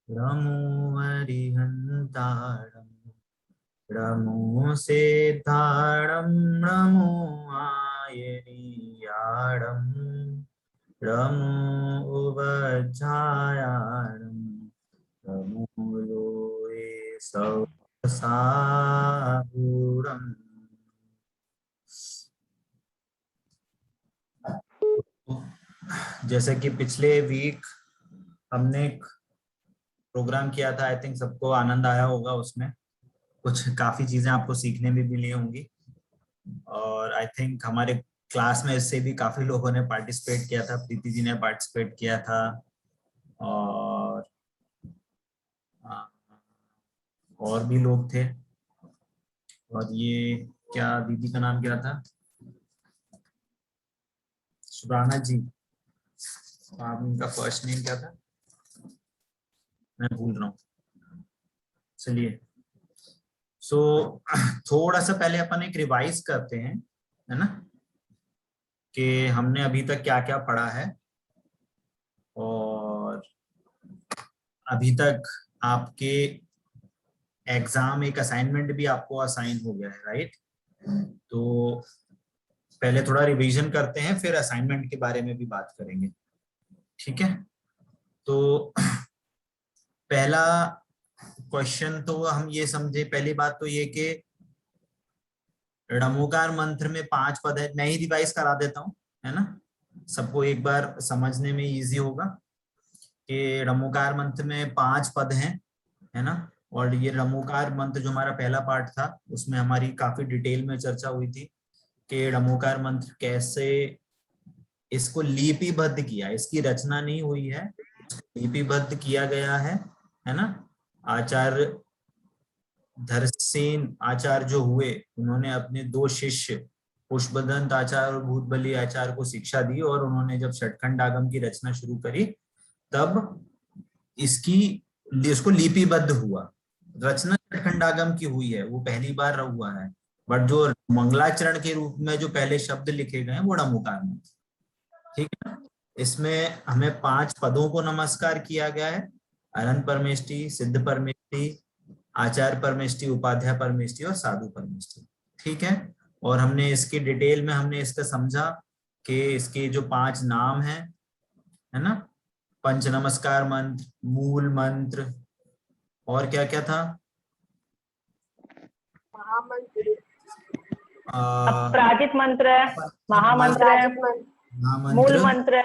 रमो हरिहन्तारम् रमो सिद्धारम् रमो आयनीयारम् रमो उपध्यायारम् रमो लोये सौसाहुरम्। जैसे कि पिछले वीक हमने एक प्रोग्राम किया था, आई थिंक सबको आनंद आया होगा। उसमें कुछ काफी चीजें आपको सीखने में भी मिली होंगी और आई थिंक हमारे क्लास में इससे भी काफी लोगों ने पार्टिसिपेट किया था। प्रीति जी ने पार्टिसिपेट किया था और और भी लोग थे। और ये क्या दीदी का नाम क्या था? सुराना जी। आप उनका फर्स्ट नेम क्या था? मैं भूल रहा हूँ। चलिए, सो थोड़ा सा पहले अपन एक रिवाइज करते हैं, है ना, कि हमने अभी तक क्या क्या पढ़ा है। और अभी तक आपके एग्जाम एक असाइनमेंट भी आपको असाइन हो गया है, राइट? तो पहले थोड़ा रिवीजन करते हैं, फिर असाइनमेंट के बारे में भी बात करेंगे, ठीक है? तो पहला क्वेश्चन तो हम ये समझे, पहली बात तो ये कि णमोकार मंत्र में 5 पद है। मैं ही रिवाइज करा देता हूँ, है ना, सबको एक बार समझने में इजी होगा कि णमोकार मंत्र में 5 पद हैं, है ना। और ये णमोकार मंत्र जो हमारा पहला पार्ट था उसमें हमारी काफी डिटेल में चर्चा हुई थी कि णमोकार मंत्र कैसे इसको लिपिबद्ध किया, इसकी रचना नहीं हुई है, लिपिबद्ध किया गया है ना। आचार्य धरसेन आचार्य जो हुए, उन्होंने अपने 2 शिष्य पुष्पदंत आचार्य और भूतबली आचार्य को शिक्षा दी और उन्होंने जब षटखंड आगम की रचना शुरू करी तब इसको लिपिबद्ध हुआ। रचना षटखंड आगम की हुई है, वो पहली बार हुआ है, बट जो मंगलाचरण के रूप में जो पहले शब्द लिखे गए हैं वो णमुकार में, ठीक है। इसमें हमें 5 पदों को नमस्कार किया गया है: अनंत परमेष्टि, सिद्ध परमेष्टि, आचार्य परमेष्टि, उपाध्याय परमेष्टि और साधु परमेष्टि, ठीक है। और हमने इसकी डिटेल में हमने इसका समझा कि इसके जो 5 नाम हैं, है ना, पंच नमस्कार मंत्र, मूल मंत्र, और क्या क्या था? अपराजित मंत्र, महामंत्र, मूल मंत्र,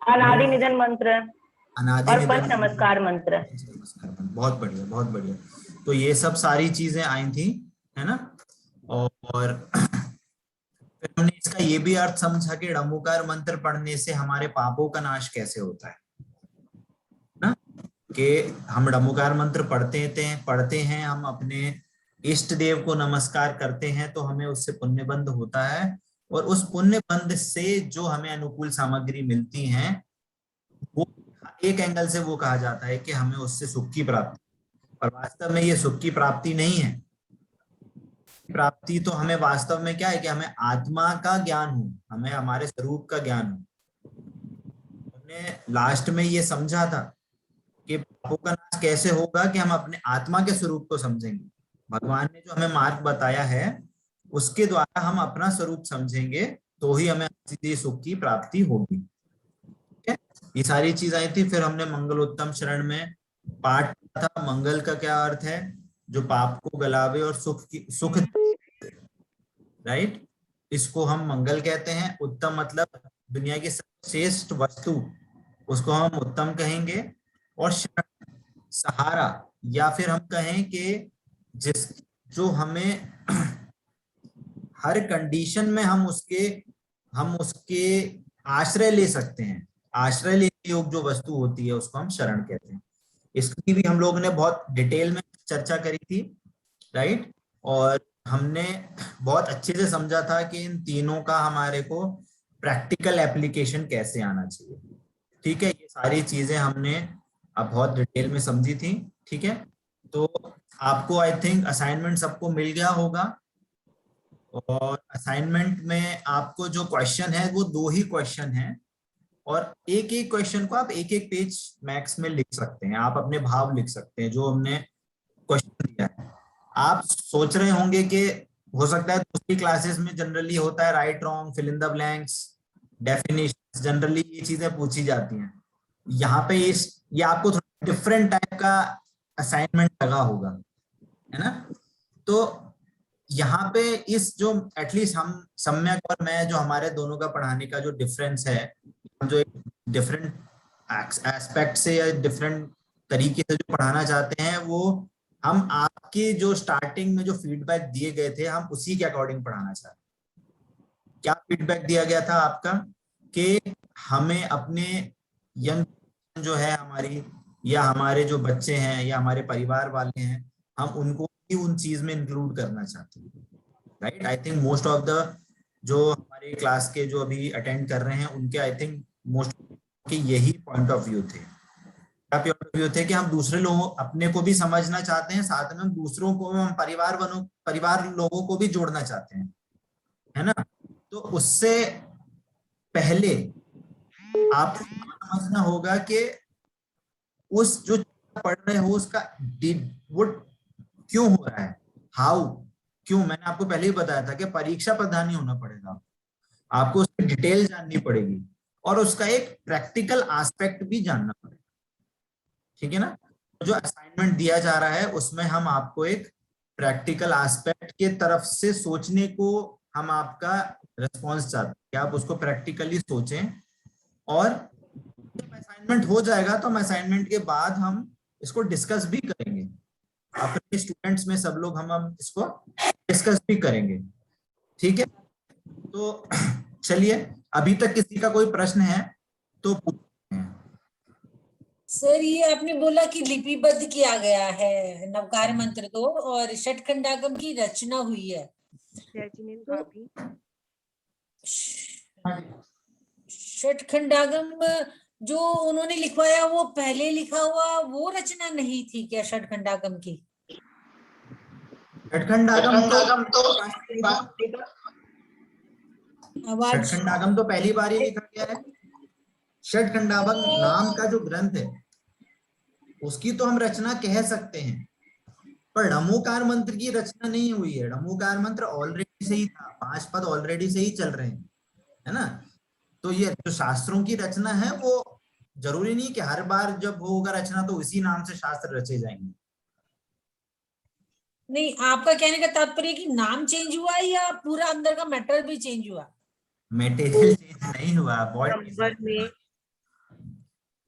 अनादि निधन मंत्र और पंच नमस्कार मंत्र। बहुत बढ़िया, बहुत बढ़िया। तो ये सब सारी चीजें आई थी, है ना। और फिर हमने इसका ये भी अर्थ समझा कि णमुकार मंत्र पढ़ने से हमारे पापों का नाश कैसे होता है ना। कि हम णमुकार मंत्र पढ़ते हैं, हम अपने इष्ट देव को नमस्कार करते हैं तो हमें उससे पुण्य बंध होता है, और उस पुण्य बंध से जो हमें अनुकूल सामग्री मिलती है वो एक एंगल से वो कहा जाता है कि हमें उससे सुख की प्राप्ति, पर वास्तव में ये सुख की प्राप्ति नहीं है। प्राप्ति तो हमें वास्तव में क्या है कि हमें आत्मा का ज्ञान हो, हमें हमारे स्वरूप का ज्ञान हो। हमने लास्ट में ये समझा था कि पापों का नाश कैसे होगा, कि हम अपने आत्मा के स्वरूप को समझेंगे। भगवान ने जो हमें मार्ग बताया है उसके द्वारा हम अपना स्वरूप समझेंगे तो ही हमें सीधे सुख की प्राप्ति होगी, ठीक है। ये सारी चीज आई थी। फिर हमने मंगलोत्तम शरण में पाठ था, मंगल का क्या अर्थ है? जो पाप को गलावे और सुख, राइट, इसको हम मंगल कहते हैं। उत्तम मतलब दुनिया की श्रेष्ठ वस्तु, उसको हम उत्तम कहेंगे। और शरण, सहारा, या फिर हम कहें कि जिस जो हमें हर कंडीशन में हम उसके आश्रय ले सकते हैं, आश्रय लेने योग्य जो वस्तु होती है उसको हम शरण कहते हैं। इसकी भी हम लोगों ने बहुत डिटेल में चर्चा करी थी, राइट। और हमने बहुत अच्छे से समझा था कि इन तीनों का हमारे को प्रैक्टिकल एप्लीकेशन कैसे आना चाहिए, ठीक है। ये सारी चीजें हमने अब बहुत डिटेल में समझी थी, ठीक है। तो आपको आई थिंक असाइनमेंट सबको मिल गया होगा, और असाइनमेंट में आपको जो क्वेश्चन है वो 2 ही क्वेश्चन है। और एक एक क्वेश्चन को आप एक एक पेज मैक्स में लिख सकते हैं, आप अपने भाव लिख सकते हैं जो हमने क्वेश्चन दिया है। आप सोच रहे होंगे कि हो सकता है दूसरी क्लासेस में जनरली होता है right wrong, fill in the blanks, definition, generally ये चीजें पूछी जाती हैं। यहाँ पे ये आपको थोड़ा डिफरेंट टाइप का असाइनमेंट लगा होगा, है ना। तो यहाँ पे इस जो एटलीस्ट हम सम्यक और मैं जो हमारे दोनों का पढ़ाने का जो डिफरेंस है, जो एक डिफरेंट एस्पेक्ट से या डिफरेंट तरीके से जो पढ़ाना चाहते हैं, वो हम आपके जो स्टार्टिंग में जो फीडबैक दिए गए थे हम उसी के अकॉर्डिंग पढ़ाना चाहते हैं। क्या फीडबैक दिया गया था आपका कि हमें अपने यंग जो है हमारी, या हमारे जो बच्चे हैं या हमारे परिवार वाले हैं, हम उनको भी उन चीज में इंक्लूड करना चाहते हैं, right. I think most of the जो हमारे क्लास के जो अभी अटेंड कर रहे हैं उनके आई थिंक मोस्ट के यही पॉइंट ऑफ व्यू थे, थे कि हम दूसरे लोगों, अपने को भी समझना चाहते हैं, साथ में हम दूसरों को, हम परिवार लोगों को भी जोड़ना चाहते हैं, है ना। तो उससे पहले आपको समझना होगा कि उस जो पढ़ रहे हो उसका वो क्यों हो रहा है, हाउ, क्यों। मैंने आपको पहले ही बताया था कि परीक्षा प्रधान नहीं होना पड़ेगा, आपको उसकी डिटेल जाननी पड़ेगी और उसका एक प्रैक्टिकल एस्पेक्ट भी जानना पड़ेगा, ठीक है ना। जो असाइनमेंट दिया जा रहा है उसमें हम आपको एक प्रैक्टिकल एस्पेक्ट के तरफ से सोचने को हम आपका रिस्पॉन्स चाहते हैं कि आप उसको प्रैक्टिकली सोचें। और जब असाइनमेंट हो जाएगा तो हम असाइनमेंट के बाद हम इसको डिस्कस भी करेंगे अपने स्टूडेंट्स में, सब लोग हम इसको डिस्कस भी करेंगे, ठीक है। तो चलिए, अभी तक किसी का कोई प्रश्न है तो सर, ये आपने बोला कि लिपिबद्ध किया गया है नवकार मंत्र को और षटखंडागम की रचना हुई है, षटखंडागम जो उन्होंने लिखवाया वो पहले लिखा हुआ वो रचना नहीं थी क्या षटखंडागम की? षटखंडागम तो पहली बार ही लिखा गया है। षटखंडागम नाम का जो ग्रंथ है उसकी तो हम रचना कह सकते हैं, पर ढमोकार मंत्र की रचना नहीं हुई है। ढमोकार मंत्र ऑलरेडी से ही था, 5 पद ऑलरेडी से ही चल रहे हैं, है ना। तो ये जो शास्त्रों की रचना है वो जरूरी नहीं कि हर बार जब होगा रचना तो उसी नाम से शास्त्र रचे जाएंगे। नहीं, आपका कहने का तात्पर्य कि नाम चेंज हुआ या पूरा अंदर का मैटर भी चेंज हुआ? मटेरियल चेंज नहीं हुआ,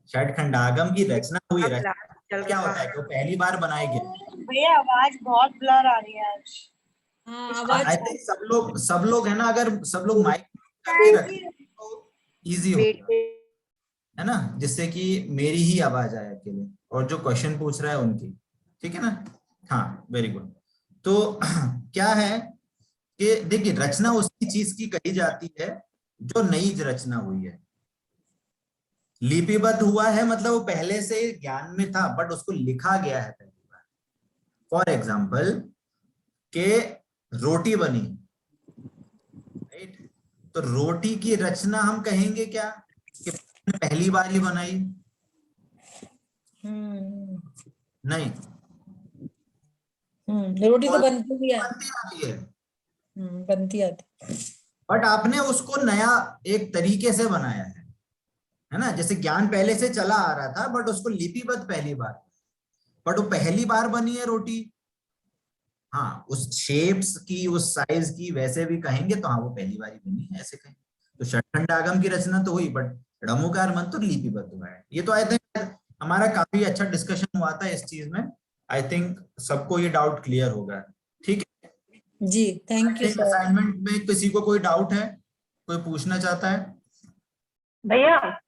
षटखंडागम की रचना हुई। रचना क्या होता है, तो पहली बार बनाए गए। भैया आवाज बहुत ब्लर आ रही है आज। हाँ, आवाज आई थिंक सब लोग है ना, अगर सब लोग माइक करके रखें तो इजी होगा, है ना, जिससे कि मेरी ही आवाज आए अकेले और जो क्वेश्चन पूछ रहा है उनकी, ठीक है ना। हाँ, वेरी गुड। तो क्या है कि देखिए, रचना उसी चीज की कही जाती है जो नई रचना हुई है। लिपिबद्ध हुआ है मतलब वो पहले से ज्ञान में था बट उसको लिखा गया है पहली बार। फॉर एग्जाम्पल के रोटी बनी, राइट, तो रोटी की रचना हम कहेंगे क्या कि पहली बार ही बनाई? नहीं, रोटी तो बनती है, बनती आती, बट आपने उसको नया एक तरीके से बनाया है ना। जैसे ज्ञान पहले से चला आ रहा था बट उसको लिपिबद्ध पहली बार, बट वो पहली बार बनी है रोटी। हाँ, उस शेप्स की, उस साइज की वैसे भी कहेंगे तो हाँ वो पहली बार ही बनी है, ऐसे कहेंगे। तो षटखंडागम की रचना तो हुई बट ढमोकार मंत्र लिपिबद्ध हुआ है। ये तो आई थिंक हमारा काफी अच्छा डिस्कशन हुआ था इस चीज में। आई थिंक सबको ये डाउट क्लियर होगा, ठीक है जी। Thank you. असाइनमेंट में किसी को कोई डाउट है, कोई पूछना चाहता है? भैया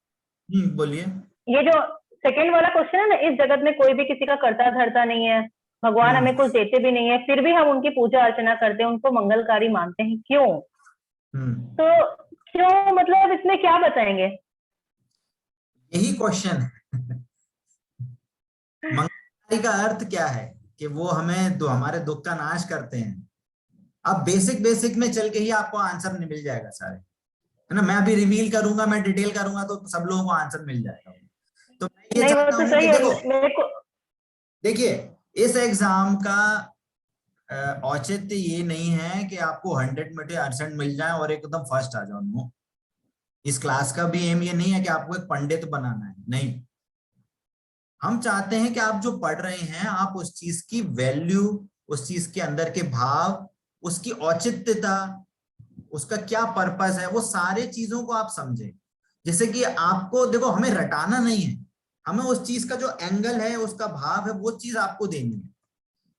बोलिए। ये जो सेकंड वाला क्वेश्चन है ना, इस जगत में कोई भी किसी का करता धरता नहीं है, भगवान हमें कुछ देते भी नहीं है, फिर भी हम उनकी पूजा अर्चना करते हैं, उनको मंगलकारी मानते हैं, क्यों? तो क्यों, मतलब इसमें क्या बताएंगे? यही क्वेश्चन है। मंगलकारी का अर्थ क्या है कि वो हमें हमारे दुख का नाश करते हैं। अब बेसिक में चल के ही आपको आंसर मिल जाएगा सारे, है ना। मैं अभी रिवील करूंगा, मैं डिटेल करूंगा तो सब लोगों को आंसर मिल जाएगा। तो मैं ये नहीं, वो चाहता तो हूँ सही कि है। देखो, मेरे को देखिए इस एग्जाम का औचित्य ये नहीं है कि आपको 100% मिल जाए और एकदम फर्स्ट आ जाओ। नो, इस क्लास का भी एम ये नहीं है कि आपको एक पंडित बनाना है, नहीं। हम चाहते हैं कि आप जो पढ़ रहे हैं आप उस चीज की वैल्यू, उस चीज के अंदर के भाव, उसकी औचित्यता, उसका क्या पर्पस है, वो सारे चीजों को आप समझें। जैसे कि आपको देखो, हमें रटाना नहीं है, हमें उस चीज का जो एंगल है, उसका भाव है, वो चीज आपको देनी है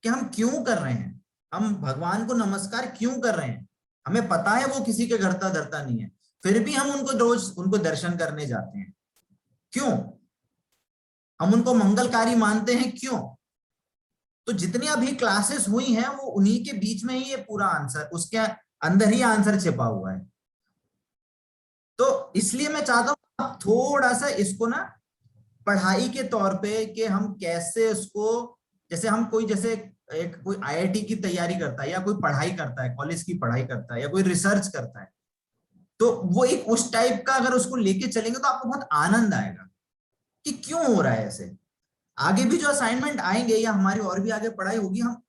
कि हम क्यों कर रहे हैं, हम भगवान को नमस्कार क्यों कर रहे हैं। हमें पता है वो किसी के घरता धरता नहीं है, फिर भी हम उनको रोज उनको दर्शन करने जाते हैं। क्यों? हम उनको मंगलकारी मानते हैं, क्यों? तो जितनी अभी क्लासेस हुई हैं वो उन्हीं के बीच में ही ये पूरा आंसर, उसके अंदर ही आंसर छिपा हुआ है। तो इसलिए मैं चाहता हूं आप थोड़ा सा इसको ना पढ़ाई के तौर पे कि हम कैसे उसको, जैसे हम कोई, जैसे एक कोई आईआईटी की तैयारी करता है या कोई पढ़ाई करता है, कॉलेज की पढ़ाई करता है या कोई रिसर्च करता है, तो वो एक उस टाइप का अगर उसको लेके चलेंगे तो आपको बहुत आनंद आएगा कि क्यों हो रहा है ऐसे। आगे भी जो असाइनमेंट आएंगे या हमारी और भी आगे पढ़ाई होगी, हम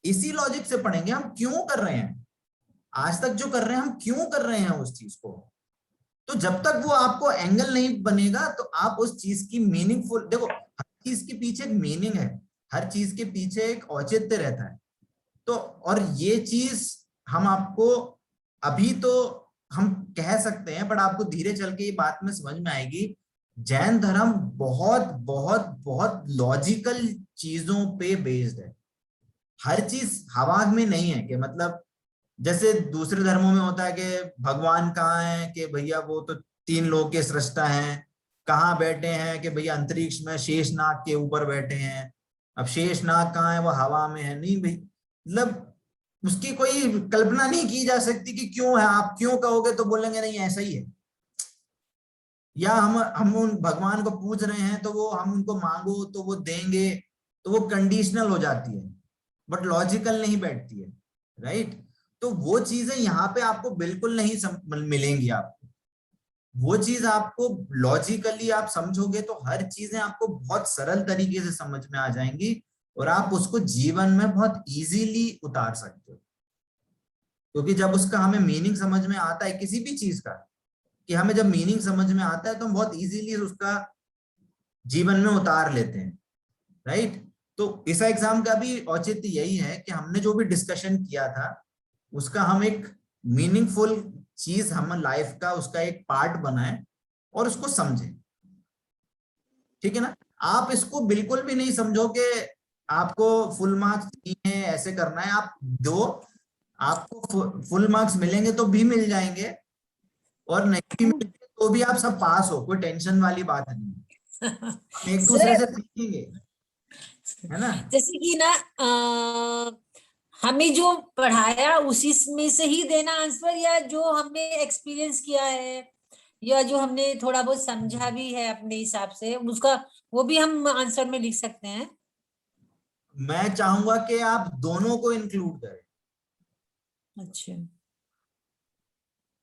इसी लॉजिक से पढ़ेंगे, हम क्यों कर रहे हैं, आज तक जो कर रहे हैं हम क्यों कर रहे हैं उस चीज को। तो जब तक वो आपको एंगल नहीं बनेगा तो आप उस चीज की मीनिंगफुल, देखो हर चीज के पीछे एक मीनिंग है, हर चीज के पीछे एक औचित्य रहता है। तो और ये चीज हम आपको अभी तो हम कह सकते हैं, बट आपको धीरे चल के ये बात में समझ में आएगी। जैन धर्म बहुत बहुत बहुत लॉजिकल चीजों पे बेस्ड है। हर चीज हवा में नहीं है कि मतलब जैसे दूसरे धर्मों में होता है कि भगवान कहाँ है, कि भैया वो तो 3 लोक के सृष्टा हैं, कहाँ बैठे हैं कि भैया अंतरिक्ष में शेषनाग के ऊपर बैठे हैं। अब शेषनाग कहाँ है, वो हवा में है, नहीं भाई, मतलब उसकी कोई कल्पना नहीं की जा सकती कि क्यों है। आप क्यों कहोगे तो बोलेंगे नहीं ऐसा ही है। या हम उन भगवान को पूछ रहे हैं तो वो हम उनको मांगो तो वो देंगे, तो वो कंडीशनल हो जाती है, बट लॉजिकल नहीं बैठती है, राइट। तो वो चीजें यहाँ पे आपको बिल्कुल नहीं मिलेंगी। आपको वो चीज आपको लॉजिकली आप समझोगे तो हर चीजें आपको बहुत सरल तरीके से समझ में आ जाएंगी और आप उसको जीवन में बहुत इजीली उतार सकते हो। क्योंकि जब उसका हमें मीनिंग समझ में आता है किसी भी चीज का, कि हमें जब मीनिंग समझ में आता है तो हम बहुत इजीली उसका जीवन में उतार लेते हैं, राइट। तो इस एग्जाम का भी औचित्य यही है कि हमने जो भी डिस्कशन किया था उसका हम एक मीनिंगफुल चीज हम लाइफ का उसका एक पार्ट बनाए और उसको समझें, ठीक है ना। आप इसको बिल्कुल भी नहीं समझो कि आपको फुल मार्क्स चाहिए, ऐसे करना है। आप दो, आपको फुल मार्क्स मिलेंगे तो भी मिल जाएंगे और नहीं भी मिलेंगे तो भी आप सब पास हो, कोई टेंशन वाली बात नहीं है। हम एक दूसरे सर से सीखेंगे, है ना। जैसे कि ना हमें जो पढ़ाया उसी में से ही देना आंसर, या जो हमने एक्सपीरियंस किया है या जो हमने थोड़ा बहुत समझा भी है अपने हिसाब से उसका, वो भी हम आंसर में लिख सकते हैं। मैं चाहूंगा कि आप दोनों को इंक्लूड करें। अच्छा,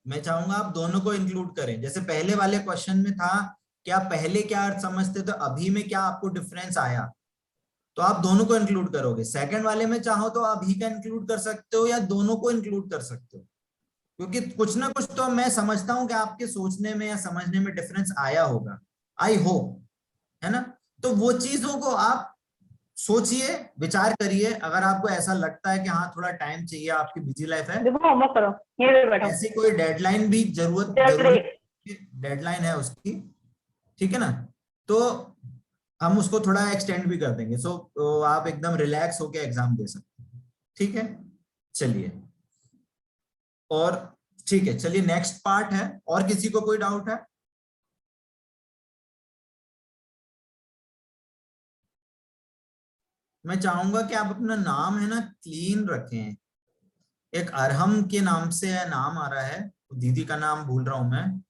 मैं चाहूंगा आप दोनों को इंक्लूड करें। जैसे पहले वाले क्वेश्चन में था कि आप पहले क्या अर्थ समझते थे, अभी में क्या आपको डिफरेंस आया, तो आप दोनों को इंक्लूड करोगे। सेकंड वाले में चाहो तो अभी का इंक्लूड कर सकते हो या दोनों को इंक्लूड कर सकते हो, क्योंकि कुछ ना कुछ तो मैं समझता हूं कि आपके सोचने में या समझने में डिफरेंस आया होगा, आई होप, है ना। तो वो चीजों को आप सोचिए, विचार करिए। अगर आपको ऐसा लगता है कि हाँ थोड़ा टाइम चाहिए, आपकी बिजी लाइफ है, देखो होमवर्क करो, ये भी बैठो ऐसी कोई डेडलाइन भी जल्दी। जरूरी डेडलाइन है उसकी, ठीक है ना, तो हम उसको थोड़ा एक्सटेंड भी कर देंगे। सो तो आप एकदम रिलैक्स होके एग्जाम दे सकते हैं, ठीक है। चलिए, और ठीक है, चलिए नेक्स्ट पार्ट है। और किसी को कोई डाउट है? मैं चाहूंगा कि आप अपना नाम है ना क्लीन रखें। एक अरहम के नाम से है, नाम आ रहा है, दीदी का नाम भूल रहा हूं मैं।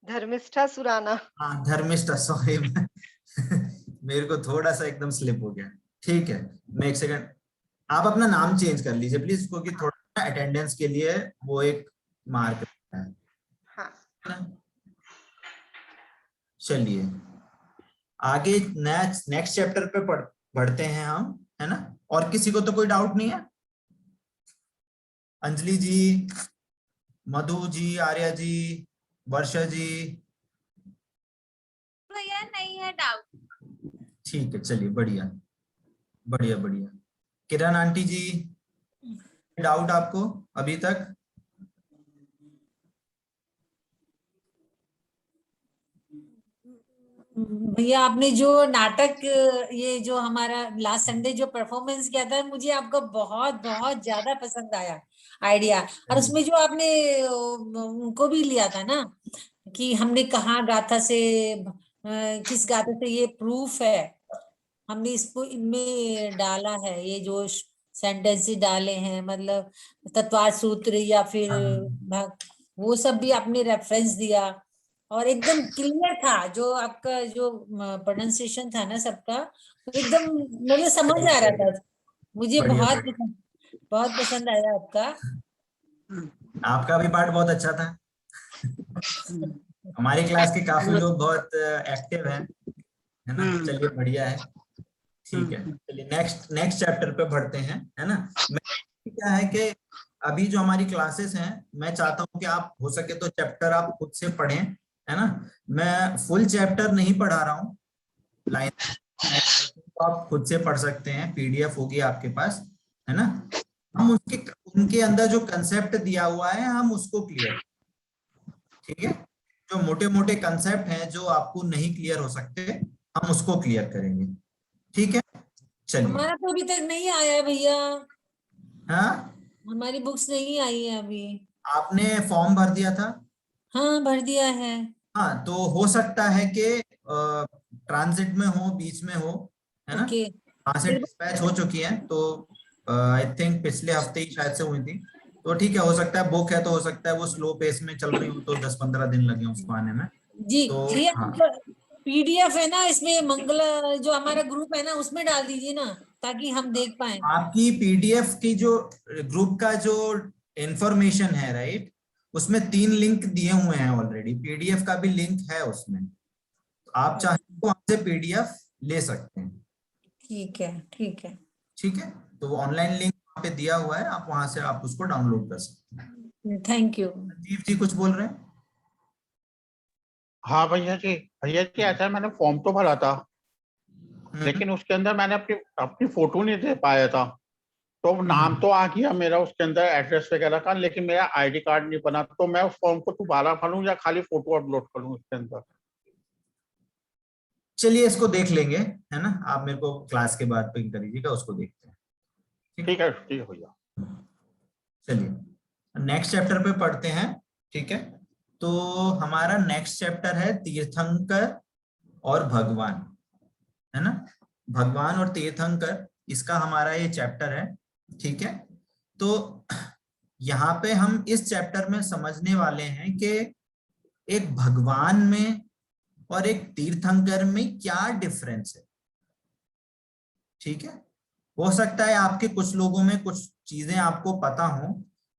धर्मिष्ठा सुराना। हाँ धर्मिष्ठा, सॉरी मेरे को थोड़ा सा एकदम स्लिप हो गया। ठीक है, मैं एक सेकंड, आप अपना नाम चेंज कर लीजिए प्लीज, क्योंकि थोड़ा अटेंडेंस के लिए वो एक मार्क रहता है। हाँ। चलिए आगे नेक्स्ट चैप्टर पे बढ़ते हैं हम, है ना। और किसी को तो कोई डाउट नहीं है? अंजलि जी, मधु जी, आर्या जी, वर्षा जी? भैया नहीं है डाउट। ठीक है, चलिए बढ़िया बढ़िया बढ़िया। किरण आंटी जी, डाउट आपको अभी तक? भैया आपने जो नाटक, ये जो हमारा लास्ट संडे जो परफॉर्मेंस किया था, मुझे आपका बहुत बहुत ज्यादा पसंद आया आइडिया। और उसमें जो आपने उनको भी लिया था ना, कि हमने कहाँ गाथा से किस गाथा से ये प्रूफ है, हमने इसको इनमें डाला है, ये जो सेंटेंसेस डाले हैं, मतलब तत्वार सूत्र या फिर वो सब भी आपने रेफरेंस दिया। और एकदम क्लियर था जो आपका जो प्रोनाउंसिएशन था ना सबका, तो एकदम मुझे समझ आ रहा था। मुझे बढ़िया बहुत पसंद आया आपका। आपका भी पार्ट बहुत अच्छा था। हमारी क्लास के काफी लोग बहुत एक्टिव हैं, है ना। चलिए बढ़िया है, ठीक है। चलिए नेक्स्ट चैप्टर पे बढ़ते हैं, है ना। मैं क्या है कि अभी जो हमारी क्लासेस हैं, मैं चाहता हूं कि आप हो सके तो चैप्टर आप खुद से पढ़ें, है ना। मैं फुल चैप्टर नहीं पढ़ा रहा हूँ, लाइन तो आप खुद से पढ़ सकते हैं, पीडीएफ होगी आपके पास, है ना। हम उनके अंदर जो कंसेप्ट दिया हुआ है हम उसको क्लियर, ठीक है। जो मोटे मोटे कंसेप्ट हैं जो आपको नहीं क्लियर हो सकते, हम उसको क्लियर करेंगे, ठीक है। चलिए। हमारा तो अभी तक नहीं आया है भैया, हाँ, हमारी बुक्स नहीं आई है अभी। आपने फॉर्म भर दिया था? हाँ भर दिया है। हाँ, तो हो सकता है कि ट्रांजिट में हो, बीच में हो, है ना। ओके। वहां से डिस्पैच हो चुकी है, तो आई थिंक पिछले हफ्ते ही शायद से हुई थी। तो ठीक है, हो सकता है बुक है तो हो सकता है वो स्लो पेस में चल रही हो, तो 10-15 दिन लगे उसको आने में। जी तो जी, हाँ, पीडीएफ है ना इसमें, मंगला जो हमारा ग्रुप है ना उसमें डाल दीजिए ना, ताकि हम देख पाए। आपकी पीडीएफ की जो ग्रुप का जो इंफॉर्मेशन है, राइट, उसमें 3 लिंक दिए हुए हैं ऑलरेडी, पीडीएफ का भी लिंक है उसमें, तो आप चाहें तो वहां से पीडीएफ ले सकते हैं। ठीक है ठीक है। ठीक है, तो वो ऑनलाइन लिंक वहां पे दिया हुआ है, आप वहां से आप उसको डाउनलोड कर सकते हैं। Thank you. संजीव जी कुछ बोल रहे हैं? हाँ भैया जी ऐसा है, मैंने फॉर्म तो भरा था, लेकिन उसके अंदर मैंने अपनी फोटो नहीं दे पाया था। तो नाम तो आ गया मेरा उसके अंदर, एड्रेस वगैरह का, लेकिन मेरा आईडी कार्ड नहीं बना। तो मैं उस फॉर्म को दोबारा भरूं या खाली फोटो अपलोड करूं उसके अंदर? चलिए इसको देख लेंगे, है ना। आप मेरे को क्लास के बाद पिंग करिएगा, उसको देखते हैं। ठीक है भैया। चलिए नेक्स्ट चैप्टर पे पढ़ते हैं, ठीक है। तो हमारा नेक्स्ट चैप्टर है तीर्थंकर और भगवान, है ना। भगवान और तीर्थंकर, इसका हमारा ये चैप्टर है, ठीक है। तो यहाँ पे हम इस चैप्टर में समझने वाले हैं कि एक भगवान में और एक तीर्थंकर में क्या डिफरेंस है, ठीक है। हो सकता है आपके कुछ लोगों में कुछ चीजें आपको पता हो,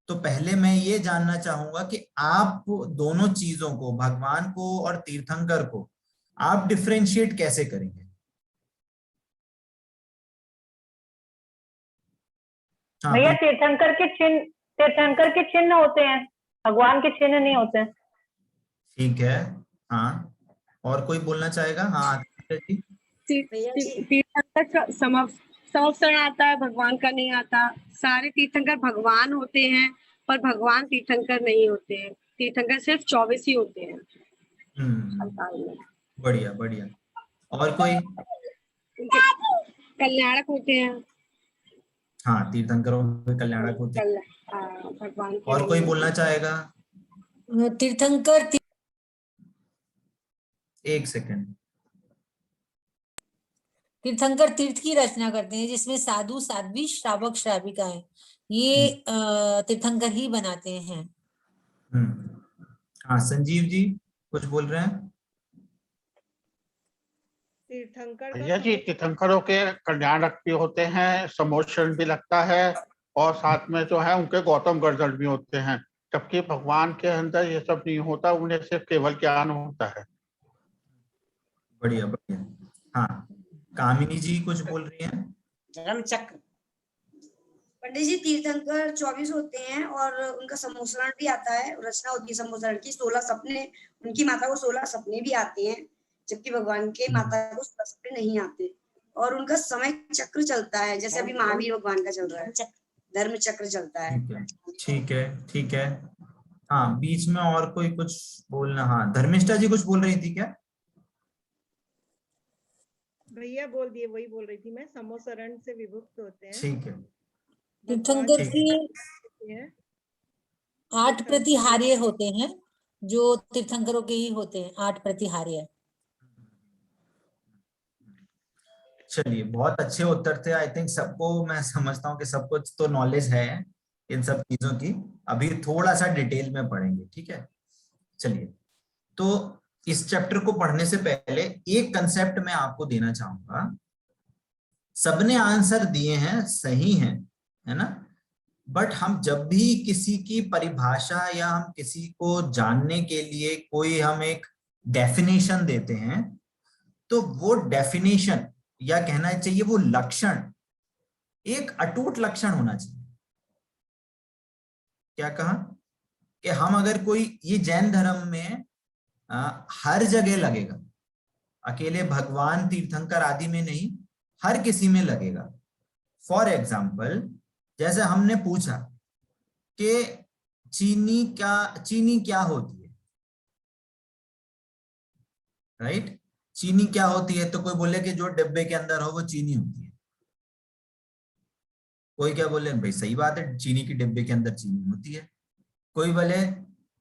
तो पहले मैं ये जानना चाहूंगा कि आप दोनों चीजों को, भगवान को और तीर्थंकर को, आप डिफरेंशिएट कैसे करेंगे? हाँ, भैया तीर्थंकर के चिन्ह होते हैं, भगवान के चिन्ह नहीं होते हैं। ठीक है। हाँ, और कोई बोलना चाहेगा? हाँ जी। तीर्थंकर का समवसरण आता है, भगवान का नहीं आता। सारे तीर्थंकर भगवान होते हैं, पर भगवान तीर्थंकर नहीं होते हैं। तीर्थंकर सिर्फ 24 ही होते हैं संसार में। बढ़िया बढ़िया। और कोई? कल्याणक होते हैं। हाँ, तीर्थंकरों में कल्याणक होते हैं। भगवान के और कोई बोलना चाहेगा? तीर्थंकर एक सेकंड। तीर्थंकर तीर्थ की रचना करते हैं, जिसमें साधु साध्वी श्रावक श्राविकाएं ये तीर्थंकर ही बनाते हैं। हाँ, संजीव जी कुछ बोल रहे हैं? भैया जी तीर्थंकरों के कल्याणक भी होते हैं, समोषण भी लगता है, और साथ में जो है उनके गौतम गर्दन भी होते हैं। जबकि भगवान के अंदर ये सब नहीं होता, उन्हें सिर्फ केवल ज्ञान होता है। बढ़िया बढ़िया। हाँ, कामिनी जी कुछ बोल रही हैं। धर्मचक्र पंडित जी, तीर्थंकर 24 होते हैं और उनका सम्मोचरण भी आता है, रचना होती है सम्मोचरण की। 16 सपने, उनकी माता को 16 सपने भी आते हैं, जबकि भगवान के माता को 16 सपने नहीं आते। और उनका समय चक्र चलता है, जैसे अभी महावीर भगवान का चल रहा है, धर्म चक्र चलता है। ठीक है ठीक है। हाँ, बीच में और कोई कुछ बोलना। हाँ, धर्मिष्ठा जी कुछ बोल रही थी क्या? भैया बोल दिए, वही बोल रही थी मैं। सम्मोचरण से विभक्त होते हैं। ठीक है। तीर्थंकर की 8 प्रतिहार्य होते हैं, जो तीर्थंकरों के ही होते हैं, 8 प्रतिहार्य। चलिए, बहुत अच्छे उत्तर थे। आई थिंक सबको, मैं समझता हूँ कि सबको तो नॉलेज है इन सब चीजों की। अभी थोड़ा सा डिटेल में पढ़ेंगे, ठीक है। चलिए, तो इस चैप्टर को पढ़ने से पहले एक कंसेप्ट मैं आपको देना चाहूंगा। सबने आंसर दिए हैं, सही हैं, है ना। बट हम जब भी किसी की परिभाषा या हम किसी को जानने के लिए कोई हम एक डेफिनेशन देते हैं, तो वो डेफिनेशन या कहना चाहिए वो लक्षण एक अटूट लक्षण होना चाहिए। क्या कहा कि हम अगर कोई, ये जैन धर्म में हर जगह लगेगा, अकेले भगवान तीर्थंकर आदि में नहीं, हर किसी में लगेगा। फॉर एग्जाम्पल, जैसे हमने पूछा कि चीनी क्या होती है, राइट? चीनी क्या होती है? तो कोई बोले कि जो डिब्बे के अंदर हो वो चीनी होती है। कोई क्या बोले, भाई सही बात है, चीनी की डिब्बे के अंदर चीनी होती है। कोई बोले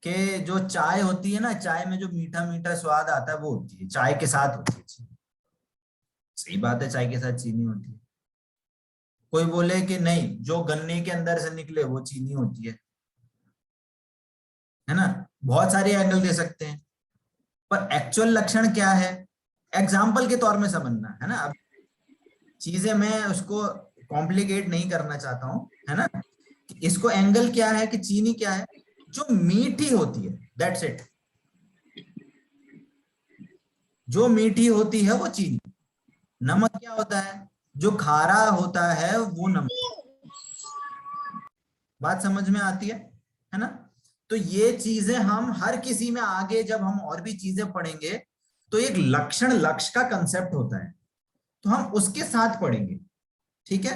कि जो चाय होती है ना, चाय में जो मीठा मीठा स्वाद आता है वो होती है, चाय के साथ होती है चीनी। सही बात है, चाय के साथ चीनी होती है। कोई बोले कि नहीं, जो गन्ने के अंदर से निकले वो चीनी होती है ना। बहुत सारे एंगल दे सकते हैं, पर एक्चुअल लक्षण क्या है, एग्जाम्पल के तौर में समझना है ना। अब चीजें मैं उसको कॉम्प्लिकेट नहीं करना चाहता हूं, है ना। इसको एंगल क्या है कि चीनी क्या है, जो मीठी होती है, दैट्स इट। जो मीठी होती है वो चीनी। नमक क्या होता है, जो खारा होता है वो नमक। बात समझ में आती है ना। तो ये चीजें हम हर किसी में, आगे जब हम और भी चीजें पढ़ेंगे तो एक लक्षण, लक्ष्य का कंसेप्ट होता है, तो हम उसके साथ पढ़ेंगे, ठीक है।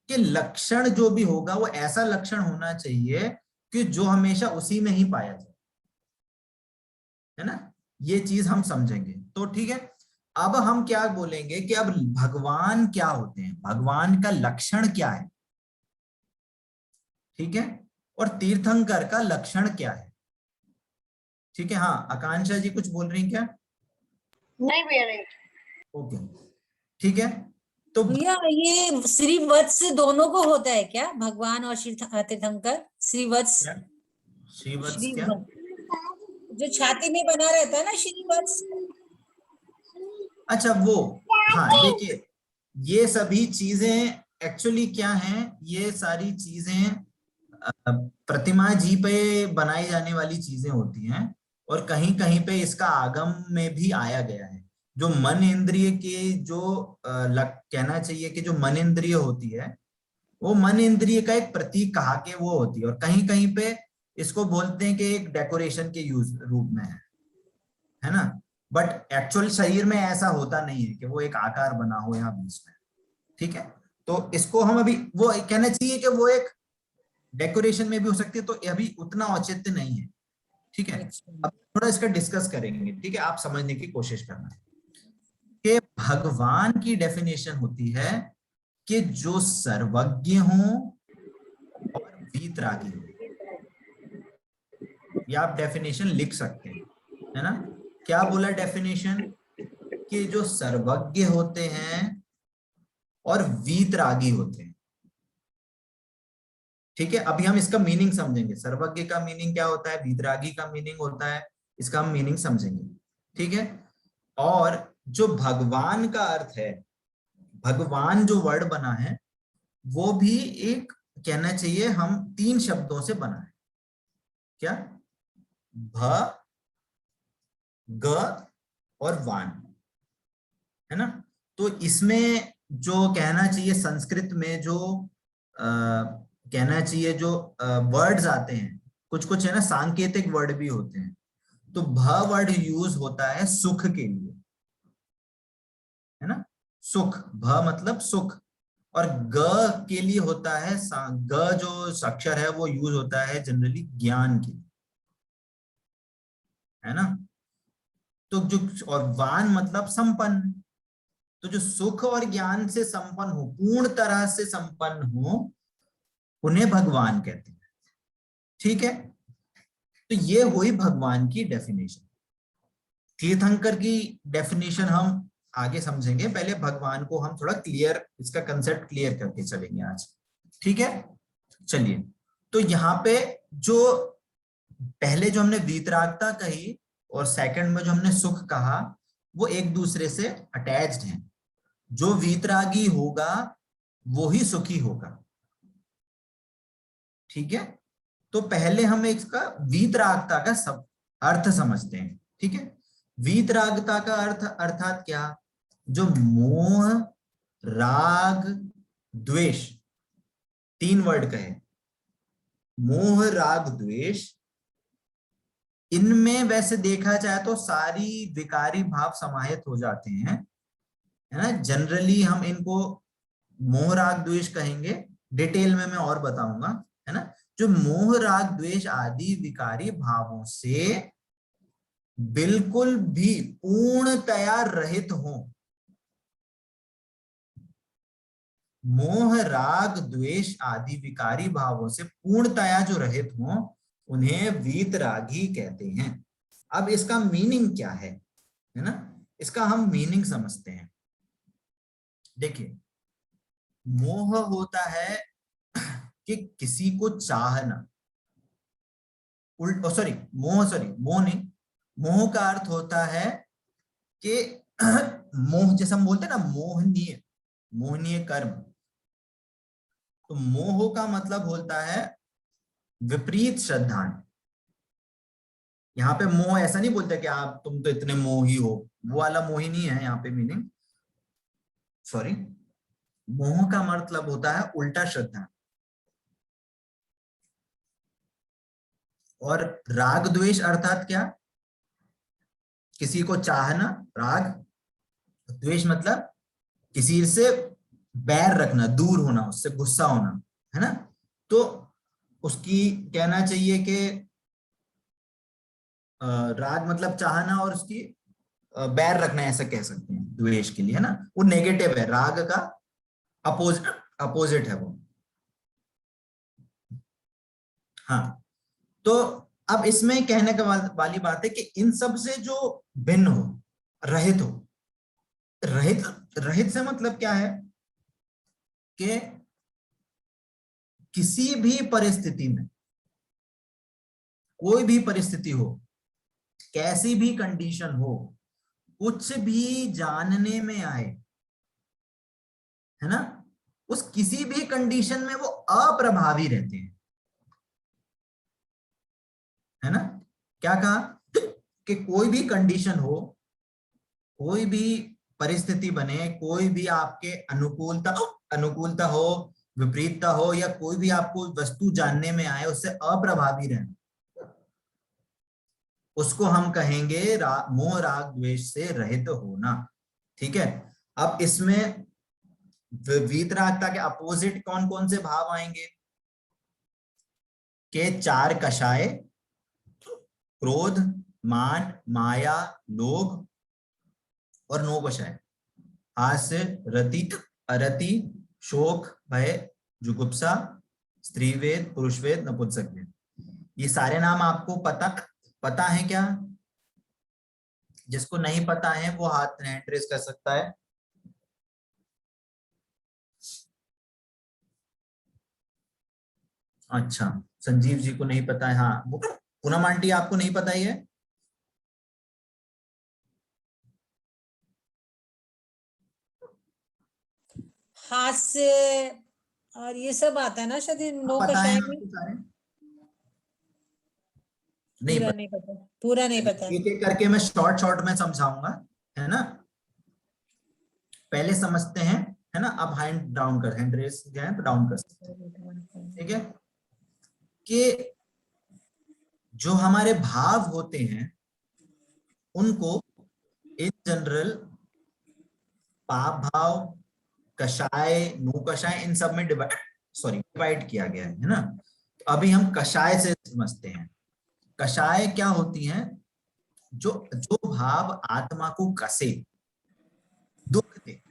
कि लक्षण जो भी होगा वो ऐसा लक्षण होना चाहिए कि जो हमेशा उसी में ही पाया जाए, है ना। ये चीज हम समझेंगे, तो ठीक है। अब हम क्या बोलेंगे कि अब भगवान क्या होते हैं, भगवान का लक्षण क्या है, ठीक है। और तीर्थंकर का लक्षण क्या है, ठीक है। हाँ, आकांक्षा जी कुछ बोल रही हैं क्या? नहीं भैया, नहीं। ओके, ठीक है। तो भैया, ये श्रीवत्स दोनों को होता है क्या, भगवान और तीर्थंकर? श्रीवत्स, श्रीवत्स क्या? जो छाती में बना रहता है ना, श्रीवत्स। अच्छा, वो, हाँ, देखिए, ये सभी चीजें एक्चुअली क्या हैं, ये सारी चीजें प्रतिमा जी पे बनाई जाने वाली चीजें होती हैं, और कहीं कहीं पे इसका आगम में भी आया गया है। जो मन इंद्रिय के जो कहना चाहिए कि जो मन इंद्रिय होती है, वो मन इंद्रिय का एक प्रतीक कहा के वो होती है, और कहीं कहीं पे इसको बोलते हैं कि एक डेकोरेशन के यूज रूप में है ना। बट एक्चुअल शरीर में ऐसा होता नहीं है कि वो एक आकार बना हो यहाँ बीच में, ठीक है। तो इसको हम अभी, वो कहना चाहिए कि वो एक डेकोरेशन में भी हो सकती है, तो अभी उतना औचित्य नहीं है, ठीक है। अब थोड़ा इसका डिस्कस करेंगे, ठीक है। आप समझने की कोशिश करना कि भगवान की डेफिनेशन होती है कि जो सर्वज्ञ हो और वीतरागी हो। या आप डेफिनेशन लिख सकते हैं, है ना। क्या बोला डेफिनेशन, कि जो सर्वज्ञ होते हैं और वीतरागी होते हैं, ठीक है। अभी हम इसका मीनिंग समझेंगे, सर्वज्ञ का मीनिंग क्या होता है, वीतरागी का मीनिंग होता है, इसका हम मीनिंग समझेंगे, ठीक है। और जो भगवान का अर्थ है, भगवान जो वर्ड बना है वो भी एक कहना चाहिए हम 3 शब्दों से बना है, क्या, भ, ग और वान, है ना। तो इसमें जो कहना चाहिए संस्कृत में जो कहना चाहिए जो वर्ड्स आते हैं, कुछ कुछ है ना सांकेतिक वर्ड भी होते हैं। तो भ वर्ड यूज होता है सुख के लिए, है ना, सुख, भ मतलब सुख। और ग के लिए होता है, ग जो अक्षर है वो यूज होता है जनरली ज्ञान के लिए, है ना। तो जो, और वान मतलब संपन्न। तो जो सुख और ज्ञान से संपन्न हो, पूर्ण तरह से संपन्न हो, उन्हें भगवान कहते हैं। ठीक है, तो ये हुई भगवान की डेफिनेशन। तीर्थंकर की डेफिनेशन हम आगे समझेंगे, पहले भगवान को हम थोड़ा क्लियर, इसका कंसेप्ट क्लियर करके चलेंगे आज। ठीक है, चलिए। तो यहाँ पे जो पहले जो हमने वीतरागता कही और सेकंड में जो हमने सुख कहा, वो एक दूसरे से अटैच्ड हैं। जो वीतरागी होगा वो ही सुखी होगा। ठीक है, तो पहले हम इसका वीतरागता का सब अर्थ समझते हैं। ठीक है, वीतरागता का अर्थ अर्थात क्या, जो मोह, राग, द्वेष, तीन वर्ड कहे, मोह, राग, द्वेष, इनमें वैसे देखा जाए तो सारी विकारी भाव समाहित हो जाते हैं, है ना। जनरली हम इनको मोह, राग, द्वेष कहेंगे, डिटेल में मैं और बताऊंगा, है ना। जो मोह, राग, द्वेष आदि विकारी भावों से बिल्कुल भी पूर्णतया रहित हो, मोह, राग, द्वेष आदि विकारी भावों से पूर्णतया जो रहित हो, उन्हें वीतरागी कहते हैं। अब इसका मीनिंग क्या है ना, इसका हम मीनिंग समझते हैं। देखिए, मोह होता है कि किसी को चाहना, सॉरी मोह नहीं, मोह का अर्थ होता है कि मोह, जैसे हम बोलते हैं ना मोहनीय कर्म, तो मोह का मतलब होता है विपरीत श्रद्धाएं। यहाँ पे मोह ऐसा नहीं बोलते कि आप तुम तो इतने मोही हो, वो वाला मोही नहीं है यहाँ पे मीनिंग, सॉरी। मोह का मतलब होता है उल्टा श्रद्धा। और राग द्वेष अर्थात क्या, किसी को चाहना, राग, द्वेष मतलब किसी से बैर रखना, दूर होना, उससे गुस्सा होना, है ना। तो उसकी कहना चाहिए कि राग मतलब चाहना और उसकी बैर रखना, ऐसा कह सकते हैं द्वेष के लिए, है ना। वो नेगेटिव है, राग का अपोजिट है वो। हाँ, तो अब इसमें कहने के वाली बात है कि इन सब से जो भिन्न हो, रहित हो, रहित से मतलब क्या है कि किसी भी परिस्थिति में, कोई भी परिस्थिति हो, कैसी भी कंडीशन हो, कुछ भी जानने में आए, है ना, उस किसी भी कंडीशन में वो अप्रभावी रहते हैं, है ना। क्या कहा कि कोई भी कंडीशन हो, कोई भी परिस्थिति बने, कोई भी आपके अनुकूलता हो, विपरीतता हो, या कोई भी आपको वस्तु जानने में आए, उससे अप्रभावी रहना, उसको हम कहेंगे मोह, राग, द्वेष से रहित होना। ठीक है, अब इसमें वीतरागता के अपोजिट कौन कौन से भाव आएंगे, के चार कषाय, क्रोध, मान, माया, लोभ और नौकषाय, हास्य, रति, अरति, शोक, भय, जुगुप्सा, स्त्रीवेद, पुरुषवेद, नपुंसकवेद। ये सारे नाम आपको पता है क्या? जिसको नहीं पता है वो हाथ हैंड रेज कर सकता है। अच्छा, संजीव जी को नहीं पता है। हाँ, पूनम आंटी आपको नहीं पता ही है? हास्य और ये सब आता है ना शायद, पता है नौकषाय आपको में। सारे? नहीं पूरा पता। नहीं पता, पूरा नहीं पता। एक एक करके मैं शॉर्ट में समझाऊंगा, है ना। पहले समझते हैं, है ना। अब हैंड रेस जो है तो डाउन कर सकते हैं, ठीक है। कि जो हमारे भाव होते हैं उनको इन जनरल पाप भाव, कषाय, नो कषाय, इन सब में डिवाइड किया गया है ना। तो अभी हम कषाय से समझते हैं। कषाय क्या होती हैं? जो भाव आत्मा को कसे, दुख दे,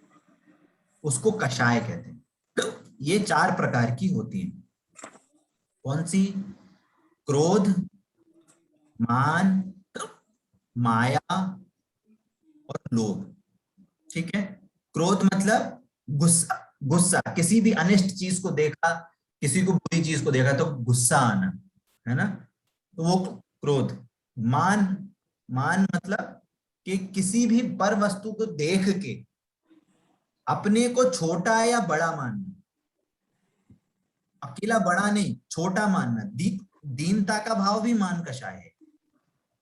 उसको कषाय कहते हैं। तो ये 4 प्रकार की होती हैं। कौन सी? क्रोध, मान, माया और लोभ, ठीक है। क्रोध मतलब गुस्सा, गुस्सा किसी भी अनिष्ट चीज को देखा, किसी को बुरी चीज को देखा तो गुस्सा आना, है ना, तो वो क्रोध। मान मतलब कि किसी भी पर वस्तु को देख के अपने को छोटा या बड़ा मानना, अकेला बड़ा नहीं, छोटा मानना। दीनता का भाव भी मान कषाय है।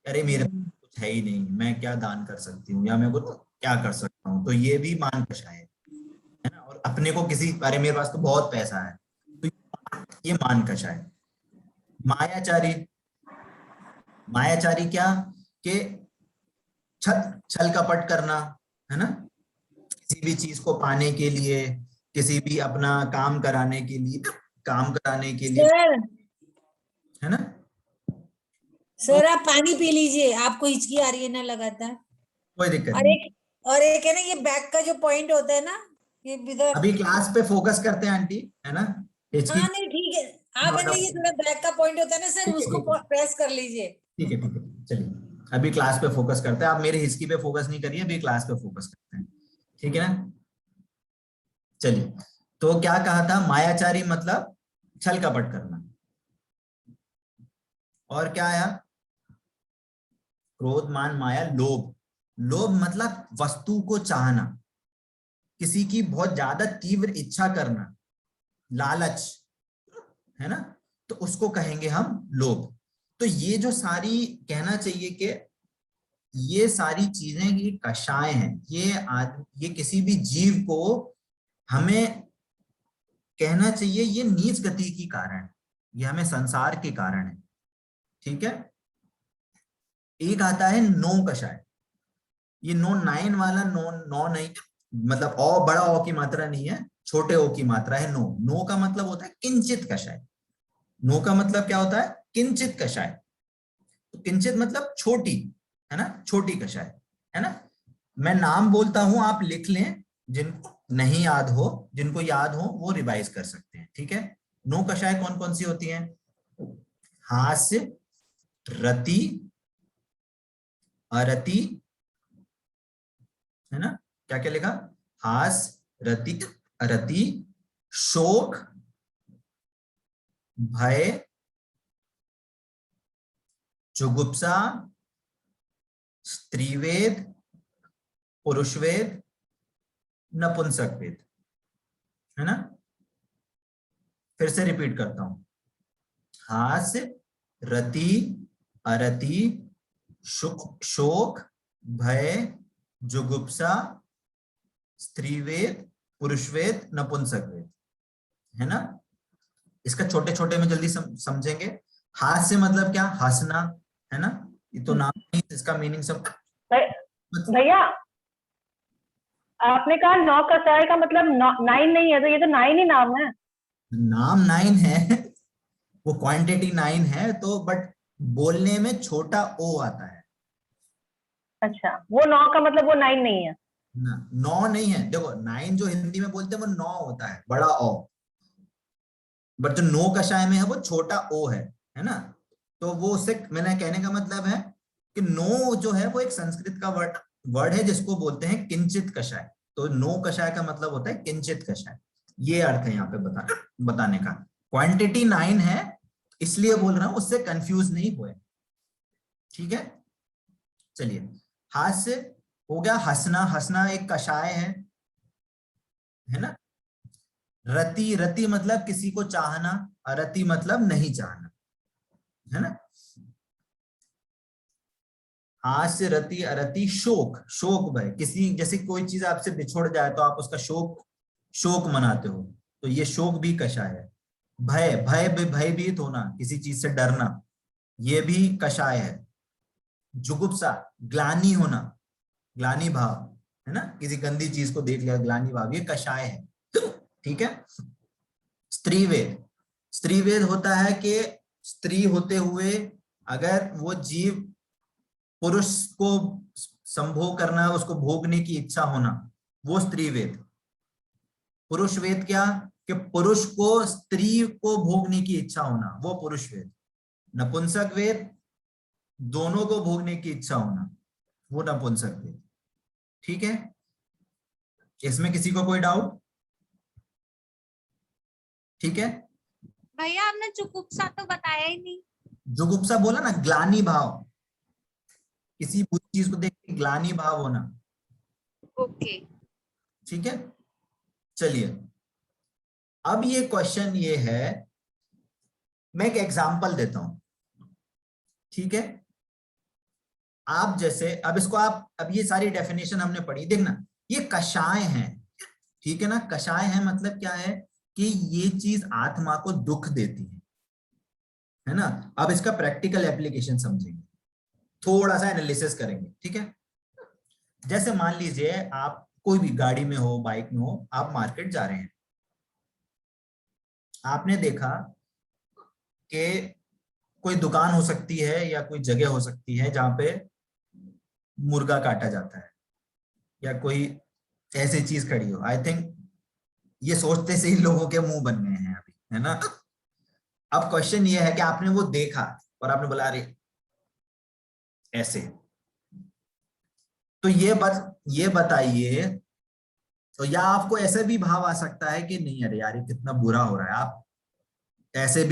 अरे मेरे पास कुछ है ही नहीं, मैं क्या दान कर सकती हूँ, या मैं कुछ क्या कर सकता हूँ, तो ये भी मान कषाय है ना। और अपने को किसी, अरे मेरे पास तो बहुत पैसा है, तो ये मान कषाय। मायाचारी क्या? कि छल कपट करना, है ना, किसी भी चीज को पाने के लिए, किसी भी अपना काम कराने के लिए, सर, है ना। सर आप पानी पी लीजिए, आपको हिचकी आ रही है ना लगातार। कोई दिक्कत और नहीं। एक है ना ये बैक का जो पॉइंट होता है ना, ये इधर। अभी क्लास पे फोकस करते हैं आंटी, है ना। हाँ नहीं ठीक है, आप है ना ये थोड़ा बैक का पॉइंट होता है ना सर, उसको प्रेस कर लीजिए। ठीक है, चलिए अभी क्लास पे फोकस करते हैं। आप मेरे हिस्ट्री पे फोकस नहीं करिए, अभी क्लास पे फोकस करते हैं, ठीक है ना। चलिए, तो क्या कहा था? मायाचारी मतलब छल कपट करना। और क्या आया? क्रोध, मान, माया, लोभ। लोभ मतलब वस्तु को चाहना, किसी की बहुत ज्यादा तीव्र इच्छा करना, लालच, है ना, तो उसको कहेंगे हम लोभ। तो ये जो सारी, कहना चाहिए कि ये सारी चीजें ये कषाय हैं। ये किसी भी जीव को, हमें कहना चाहिए ये नीच गति की कारण, ये हमें संसार के कारण है, ठीक है। एक आता है नो कषाय। ये नो 9 वाला नो नहीं, मतलब ओ बड़ा ओ की मात्रा नहीं है, छोटे ओ की मात्रा है नो। नो का मतलब होता है किंचित कषाय। नो का मतलब क्या होता है? किंचित कषाय। तो किंचित मतलब छोटी, है ना, छोटी कषाय, है ना। मैं नाम बोलता हूं, आप लिख लें, जिनको नहीं याद हो, जिनको याद हो वो रिवाइज कर सकते हैं, ठीक है। नो कषाय कौन कौन सी होती हैं? हास्य, रति, अरति, है ना। क्या क्या लिखा? हास्य, रति, अरति, शोक, भय, जुगुप्सा, स्त्रीवेद, पुरुषवेद, नपुंसकवेद, है ना। फिर से रिपीट करता हूं। हास्य, रति, अरति, शोक, भय, जुगुप्सा, स्त्रीवेद, पुरुषवेद, नपुंसकवेद, है ना। इसका छोटे छोटे में जल्दी समझेंगे। हास्य मतलब क्या? हंसना, है ना। ये तो नाम नहीं, इसका मीनिंग सब। भैया आपने कहा 9 कषाय का मतलब 9 नहीं है, तो ये तो 9 ही नाम है। नाम 9 है, वो क्वांटिटी 9 है, तो बट बोलने में छोटा ओ आता है। अच्छा, वो 9 का मतलब वो 9 नहीं है ना, 9 नहीं है। देखो 9 जो हिंदी में बोलते हैं वो 9 होता है, बड़ा ओ। बट जो नो कषाय में है वो छोटा ओ है ना। तो वो उससे मैंने कहने का मतलब है कि नो जो है वो एक संस्कृत का वर्ड है जिसको बोलते हैं किंचित कषाय। तो नो कषाय का मतलब होता है किंचित कषाय। ये अर्थ है यहाँ पे बताने का। क्वांटिटी 9 है, इसलिए बोल रहा हूं, उससे कंफ्यूज नहीं हुए, ठीक है। चलिए, हास्य हो गया, हंसना। हंसना एक कषाय है ना। रति मतलब किसी को चाहना, अरति मतलब नहीं चाहना, है ना। हास्य रति अरति शोक, शोक भय, किसी जैसे कोई चीज आपसे बिछुड़ जाए तो आप उसका शोक मनाते हो, तो ये शोक भी कषाय है। भय, भयभीत होना, किसी चीज से डरना, ये भी कषाय है। जुगुप्सा, ग्लानि होना, ग्लानि भाव है ना, किसी गंदी चीज को देख लिया, ग्लानि भाव, ये कषाय है। ठीक है। स्त्रीवेद, स्त्रीवेद होता है कि स्त्री होते हुए अगर वो जीव पुरुष को संभोग करना, उसको भोगने की इच्छा होना, वो स्त्रीवेद। पुरुष वेद क्या, कि पुरुष को स्त्री को भोगने की इच्छा होना, वो पुरुष वेद। नपुंसक वेद, दोनों को भोगने की इच्छा होना, वो नपुंसक वेद। ठीक है, इसमें किसी को कोई डाउट? ठीक है भैया, आपने जुगुप्सा तो बताया ही नहीं। जुगुप्सा बोला ना, ग्लानि भाव, किसी बुरी चीज को देख के ग्लानि भाव होना। ओके। ठीक है, चलिए अब ये क्वेश्चन ये है, मैं एक एग्जांपल देता हूं। ठीक है, आप जैसे अब इसको आप, अब ये सारी डेफिनेशन हमने पढ़ी, देखना ये कषाय हैं। ठीक है ना, कषाय है मतलब क्या है कि ये चीज आत्मा को दुख देती है ना। अब इसका प्रैक्टिकल एप्लीकेशन समझेंगे, थोड़ा सा एनालिसिस करेंगे। ठीक है, जैसे मान लीजिए आप कोई भी गाड़ी में हो, बाइक में हो, आप मार्केट जा रहे हैं, आपने देखा कि कोई दुकान हो सकती है या कोई जगह हो सकती है जहां पे मुर्गा काटा जाता है या कोई ऐसी चीज खड़ी हो। आई थिंक ये सोचते से ही लोगों के मुंह बन गए हैं अभी, है ना। अब क्वेश्चन ये है कि आपने वो देखा और आपने बोला अरे ऐसे, तो ये बताइए, तो या आपको ऐसे भी भाव आ सकता है कि नहीं अरे यार ये कितना बुरा हो रहा है। आप ऐसे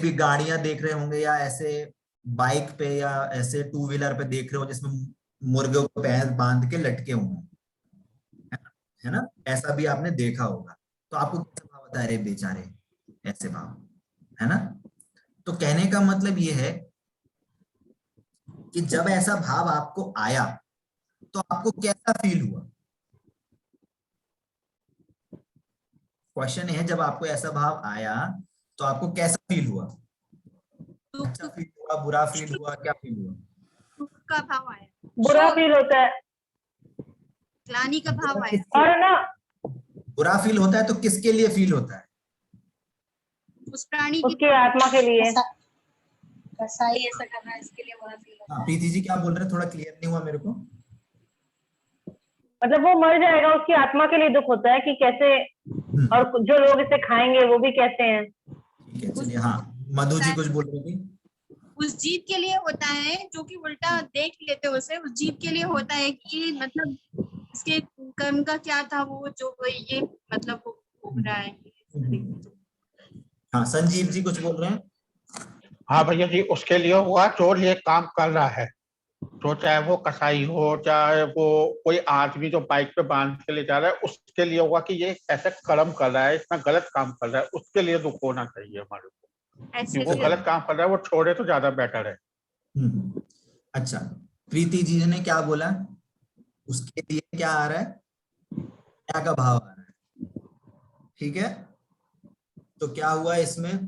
भी गाड़ियां देख रहे होंगे या ऐसे बाइक पे या ऐसे टू व्हीलर पे देख रहे हो जिसमें मुर्गे को पैर बांध के लटके हुए हैं, है ना, ऐसा भी आपने देखा होगा। तो आपको कैसा भाव आता है, अरे बेचारे, ऐसे भाव, है ना। तो कहने का मतलब ये है कि जब ऐसा भाव आपको आया तो आपको कैसा फील हुआ। क्वेश्चन है, जब आपको ऐसा भाव आया तो आपको कैसा फील हुआ? अच्छा फील हुआ, बुरा फील हुआ, क्या फील हुआ? दुख का भाव आया, बुरा फील होता है, ग्लानि का भाव आया। और ना बुरा फील होता है तो किसके लिए फील होता है? उस प्राणी की, उसकी आत्मा के लिए। कसाई ऐसा कर रहा है, इसके लिए बुरा फील होता है। प्रीति जी क्या बोल रहे हैं, थोड़ा क्लियर नहीं हुआ मेरे को। मतलब वो मर जाएगा, उसकी आत्मा के लिए दुख होता है कि कैसे, और जो लोग इसे खाएंगे वो भी कैसे हैं। ठीक है, चलिए। हाँ, मधु जी कुछ बोल रही थी। उस जीव के लिए होता है जो कि उल्टा देख लेते हैं उसे, उस जीव के लिए होता है कि मतलब इसके कर्म का क्या था, वो जो ये मतलब हो रहा है। हाँ, संजीव जी कुछ बोल रहे हैं। हाँ भैया जी, उसके लिए हुआ जो ये काम कर रहा है, तो चाहे वो कसाई हो, चाहे वो कोई आदमी जो बाइक पे बांध के ले जा रहा है, उसके लिए हुआ कि ये ऐसे कर्म कर रहा है, इतना गलत काम कर रहा है, उसके लिए दुख होना चाहिए हमारे को। वो गलत काम कर रहा है, वो छोड़े तो ज्यादा बेटर है। अच्छा, प्रीति जी ने क्या बोला, उसके लिए क्या आ रहा है, क्या का भाव आ रहा है। ठीक है, तो क्या हुआ इसमें,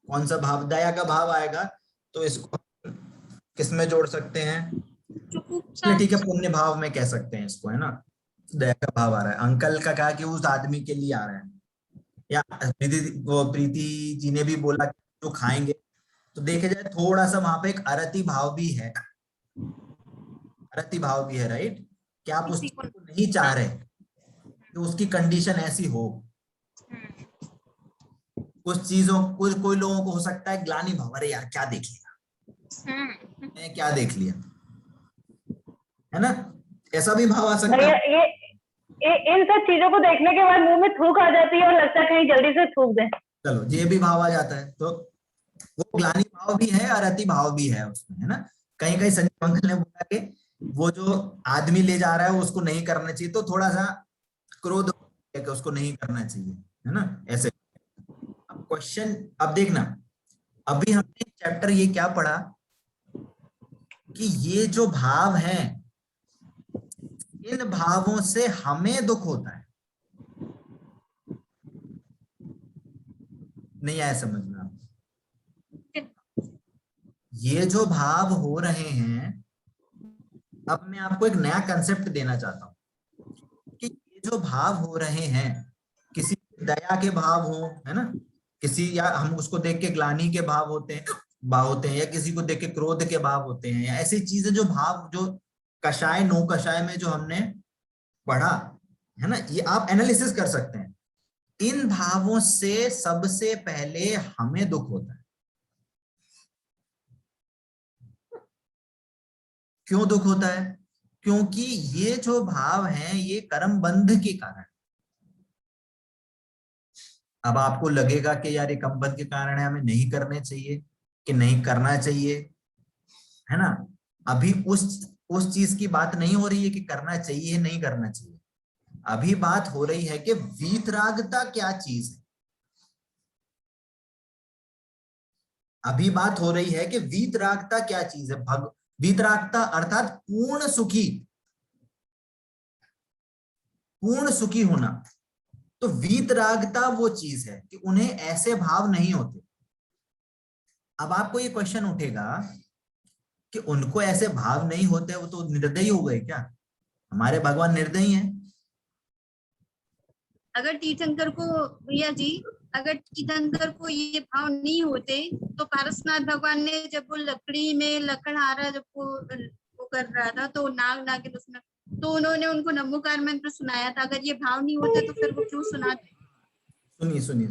कौन सा भाव, दया का भाव आएगा, तो इसको किसमें जोड़ सकते हैं? ठीक है, पुण्य भाव में कह सकते हैं इसको, है ना। दया का भाव आ रहा है, अंकल का कहा कि उस आदमी के लिए आ रहा है, या प्रीति जी ने भी बोला जो खाएंगे, तो देखे जाए थोड़ा सा वहां पे एक अरति भाव भी है, अरति भाव भी है, राइट। क्या आप उस चीज को नहीं चाह रहे तो उसकी कंडीशन ऐसी हो। कुछ चीजों कोई लोगों को हो सकता है ग्लानि भाव, अरे यार क्या देख लिया, मैं क्या देख लिया, है ना, ऐसा भी भाव आ सकता है। ये इन सब चीजों को देखने के बाद मुंह में थूक आ जाती है और लगता है कहीं जल्दी से थूक दें। चलो, ये भी भाव आ जाता है, तो वो ग्लानि भाव भी है और अति भाव भी है उसमें, है ना। कहीं कहीं संजय अंकल ने बोला कि वो जो आदमी ले जा रहा है उसको नहीं करना चाहिए, तो थोड़ा सा क्रोध है कि उसको नहीं करना चाहिए, है ना, ऐसे। अब क्वेश्चन, अब देखना, अभी हमने चैप्टर ये क्या पढ़ा कि ये जो भाव हैं, इन भावों से हमें दुख होता है। नहीं आया समझ में आपको? ये जो भाव हो रहे हैं, अब मैं आपको एक नया कंसेप्ट देना चाहता हूं कि ये जो भाव हो रहे हैं, किसी दया के भाव हो, है ना, किसी, या हम उसको देख के ग्लानि के भाव होते हैं, या किसी को देख के क्रोध के भाव होते हैं, या ऐसी चीजें जो भाव, जो कषाय नो कषाय में जो हमने पढ़ा है ना, ये आप एनालिसिस कर सकते हैं। इन भावों से सबसे पहले हमें दुख होता है। क्यों दुख होता है? क्योंकि ये जो भाव हैं ये कर्म बंध के कारण। अब आपको लगेगा कि यार ये कर्म बंध के कारण है, हमें नहीं करने चाहिए कि नहीं करना चाहिए, है ना। अभी उस चीज की बात नहीं हो रही है कि करना चाहिए नहीं करना चाहिए। अभी बात हो रही है कि वीतरागता क्या चीज है। अभी बात हो रही है कि वीतरागता क्या चीज है। वीतरागता अर्थात पूर्ण सुखी होना। तो वीतरागता वो चीज है कि उन्हें ऐसे भाव नहीं होते। अब आपको ये क्वेश्चन उठेगा कि उनको ऐसे भाव नहीं होते, वो तो निर्दयी हो गए क्या? हमारे भगवान निर्दयी हैं? अगर तीर्थंकर को, भैया जी, अगर तीर्थंकर को ये भाव नहीं होते तो पारसनाथ भगवान ने जब वो लकड़ी में लकड़हारा जब वो कर रहा था तो नाग नागिन उसमें, तो उन्होंने उनको नमोकार मंत्र सुनाया था। अगर ये भाव नहीं होते तो फिर वो क्यों सुनाते? सुनिए,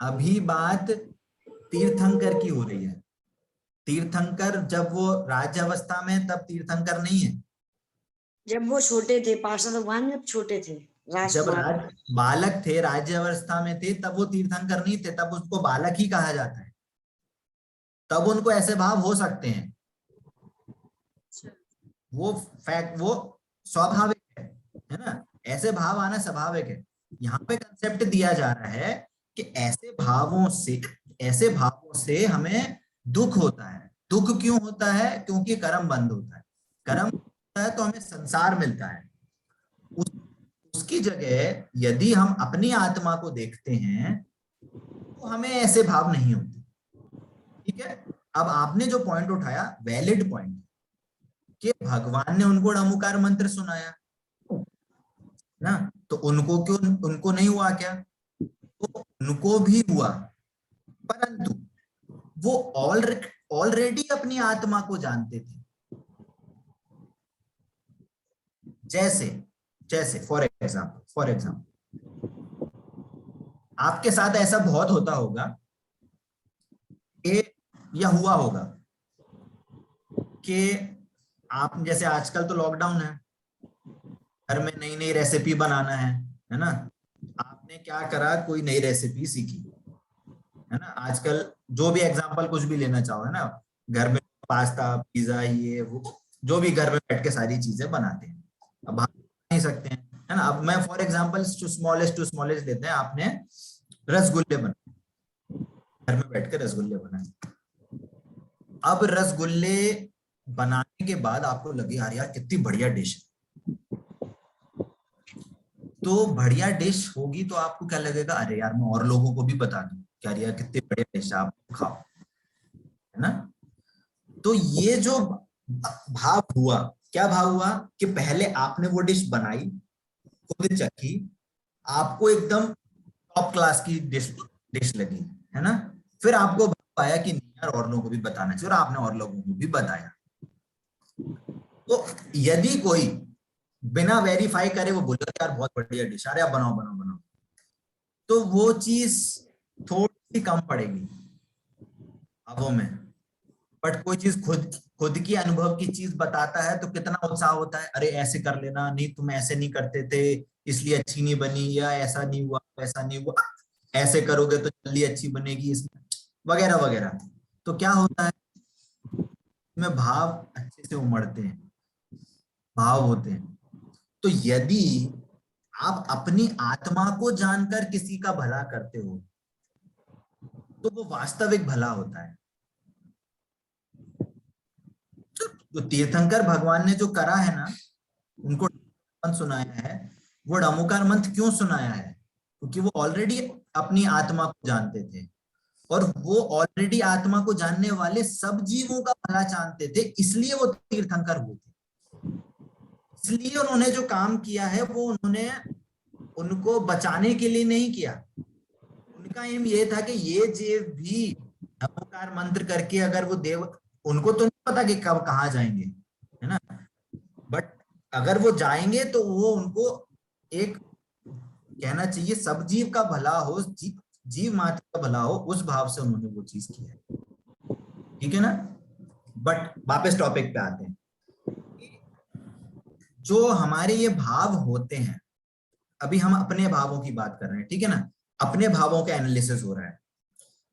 अभी बात तीर्थंकर की हो रही है। तीर्थंकर जब वो राज्य अवस्था में, तब तीर्थंकर नहीं है। जब वो छोटे थे, पार्षद भगवान जब छोटे थे, जब बालक थे, राज्य अवस्था में थे, तब वो तीर्थंकर नहीं थे, तब उसको बालक ही कहा जाता है। तब उनको ऐसे भाव हो सकते हैं। वो फैक्ट, वो स्वाभाविक है ना, ऐसे भाव आना स्वाभाविक है। यहाँ पे कंसेप्ट दिया जा रहा है कि ऐसे भावों से हमें दुख होता है। दुख क्यों होता है? क्योंकि कर्म बंद होता है। कर्म होता है तो हमें संसार मिलता है। उसकी जगह यदि हम अपनी आत्मा को देखते हैं तो हमें ऐसे भाव नहीं होते। ठीक है। अब आपने जो पॉइंट उठाया, वैलिड पॉइंट, कि भगवान ने उनको नमोकार मंत्र सुनाया ना, तो उनको नहीं हुआ क्या? तो उनको भी हुआ, परंतु वो ऑलरेडी अपनी आत्मा को जानते थे। जैसे फॉर एग्जाम्पल आपके साथ ऐसा बहुत होता होगा या हुआ होगा कि आप, जैसे आजकल तो लॉकडाउन है, घर में नई नई रेसिपी बनाना है ना, आपने क्या करा, कोई नई रेसिपी सीखी, है ना। आजकल जो भी एग्जांपल कुछ भी लेना चाहो, है ना, घर में पास्ता, पिज्जा, ये वो, जो भी घर में बैठ के सारी चीजें बनाते हैं। अब बाहर नहीं सकते हैं, है ना। अब मैं फॉर एग्जांपल स्मॉलेस्ट लेते हैं, आपने रसगुल्ले बनाए, घर में बैठ के रसगुल्ले बनाए। अब रसगुल्ले बनाने के बाद आपको लगे यार कितनी बढ़िया डिश है, तो बढ़िया डिश होगी तो आपको क्या लगेगा, अरे यार मैं और लोगों को भी बता दूं क्या यार कितनी बढ़िया डिश है, आप खाओ, है ना। तो ये जो भाव हुआ, क्या भाव हुआ कि पहले आपने वो डिश बनाई, खुद चखी, आपको एकदम टॉप क्लास की डिश लगी, है ना। फिर आपको भाव आया कि यार और लोगों को भी बताना चाहिए, और आपने और लोगों को भी बताया। तो यदि कोई बिना वेरीफाई करे वो बोले यार बहुत बढ़िया डिश, अरे आप बनाओ, तो वो चीज थोड़ी सी कम पड़ेगी भावों में। बट कोई चीज खुद की अनुभव की चीज बताता है तो कितना उत्साह होता है, अरे ऐसे कर लेना, नहीं तुम ऐसे नहीं करते थे इसलिए अच्छी नहीं बनी, या ऐसा नहीं हुआ वैसा नहीं हुआ, ऐसे करोगे तो जल्दी अच्छी बनेगी, इसमें वगैरह वगैरह। तो क्या होता है, में भाव अच्छे से उमड़ते हैं, भाव होते हैं। तो यदि आप अपनी आत्मा को जानकर किसी का भला करते हो तो वो वास्तविक भला होता है। तो तीर्थंकर भगवान ने जो करा है ना, उनको मंत्र सुनाया है, वो डमोकार मंत्र क्यों सुनाया है? क्योंकि वो ऑलरेडी अपनी आत्मा को जानते थे, और वो ऑलरेडी आत्मा को जानने वाले सब जीवों का भला चाहते थे, इसलिए वो तीर्थंकर हुए थे। इसलिए उन्होंने जो काम किया है वो उन्होंने उनको बचाने के लिए नहीं किया। उनका एम ये था कि ये जीव भी नमोकार मंत्र करके अगर वो देव, उनको तो नहीं पता कि कब कहाँ जाएंगे, है ना, बट अगर वो जाएंगे तो वो उनको एक कहना चाहिए सब जीव का भला हो, जीव मात्र का भला हो, उस भाव से उन्होंने वो चीज की है। ठीक है ना। बट वापस टॉपिक पे आते हैं। जो हमारे ये भाव होते हैं, अभी हम अपने भावों की बात कर रहे हैं, ठीक है ना, अपने भावों का एनालिसिस हो रहा है।